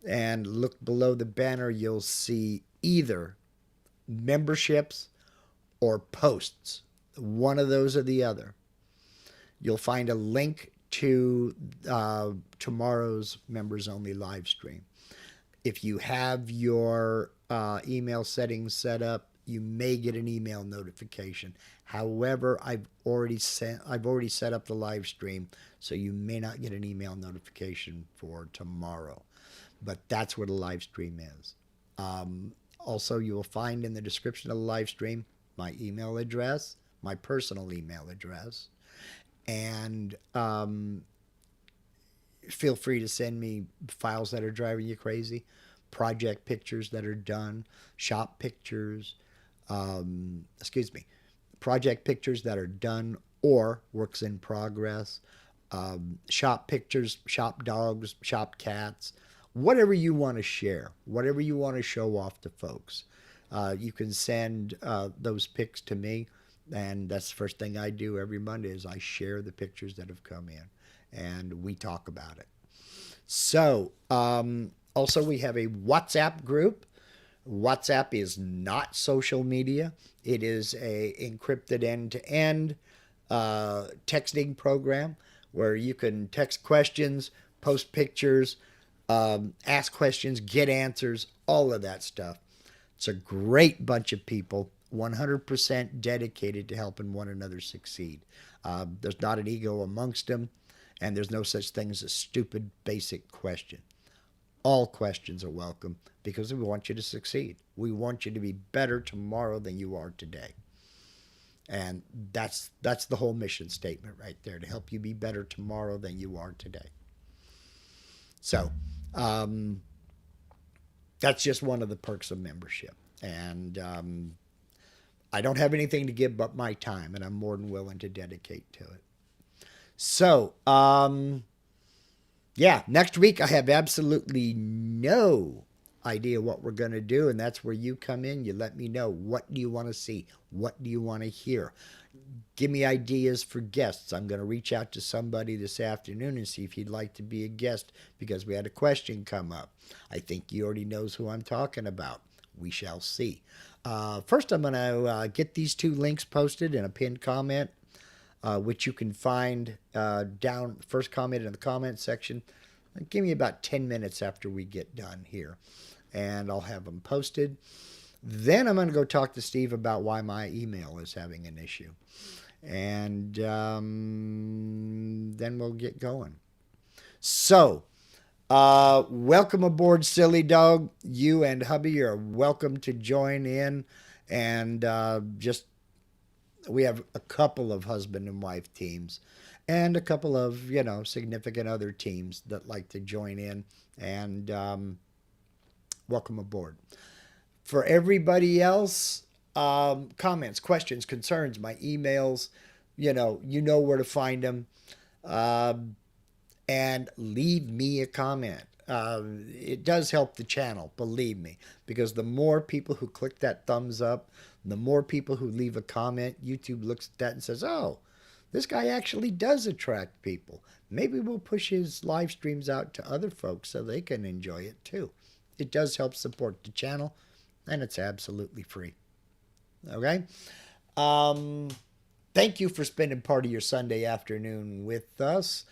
and look below the banner, you'll see either memberships or posts. One of those or the other. You'll find a link to tomorrow's members only live stream. If you have your email settings set up, you may get an email notification. However, I've already set up the live stream, so you may not get an email notification for tomorrow. But that's what a live stream is. Also, you will find in the description of the live stream my email address, my personal email address, and feel free to send me files that are driving you crazy, project pictures that are done, shop pictures, project pictures that are done or works in progress, shop pictures, shop dogs, shop cats, whatever you want to share, whatever you want to show off to folks. You can send those pics to me, and that's the first thing I do every Monday is I share the pictures that have come in, and we talk about it. So, also we have a WhatsApp group. WhatsApp is not social media. It is a encrypted end-to-end texting program where you can text questions, post pictures, ask questions, get answers, all of that stuff. It's a great bunch of people, 100% dedicated to helping one another succeed. There's not an ego amongst them, and there's no such thing as a stupid basic question. All questions are welcome because we want you to succeed. We want you to be better tomorrow than you are today. And that's the whole mission statement right there, to help you be better tomorrow than you are today. So that's just one of the perks of membership. And I don't have anything to give but my time, and I'm more than willing to dedicate to it. So, yeah, next week I have absolutely no idea what we're going to do, and that's where you come in. You let me know, what do you want to see? What do you want to hear? Give me ideas for guests. I'm going to reach out to somebody this afternoon and see if he'd like to be a guest because we had a question come up. I think he already knows who I'm talking about. We shall see. First, I'm going to get these two links posted in a pinned comment, which you can find down, first comment in the comment section. Give me about 10 minutes after we get done here, and I'll have them posted. Then I'm going to go talk to Steve about why my email is having an issue. And then we'll get going. So, welcome aboard, Silly Dog. You and hubby are welcome to join in. And we have a couple of husband and wife teams and a couple of, significant other teams that like to join in. And welcome aboard. For everybody else, comments, questions, concerns, my emails, you know where to find them. And leave me a comment. It does help the channel, believe me, because the more people who click that thumbs up, the more people who leave a comment, YouTube looks at that and says, oh, this guy actually does attract people. Maybe we'll push his live streams out to other folks so they can enjoy it too. It does help support the channel, and it's absolutely free. Okay? Thank you for spending part of your Sunday afternoon with us.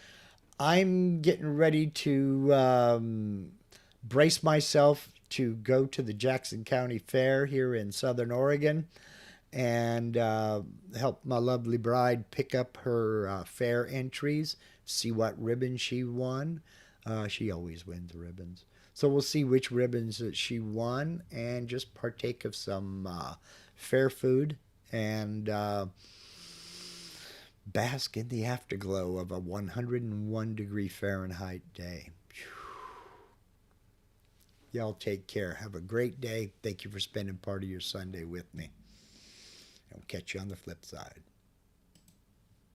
I'm getting ready to brace myself to go to the Jackson County Fair here in Southern Oregon and help my lovely bride pick up her fair entries, see what ribbon she won. She always wins ribbons. So we'll see which ribbons that she won and just partake of some fair food and bask in the afterglow of a 101 degree Fahrenheit day. Y'all take care. Have a great day. Thank you for spending part of your Sunday with me. I'll catch you on the flip side.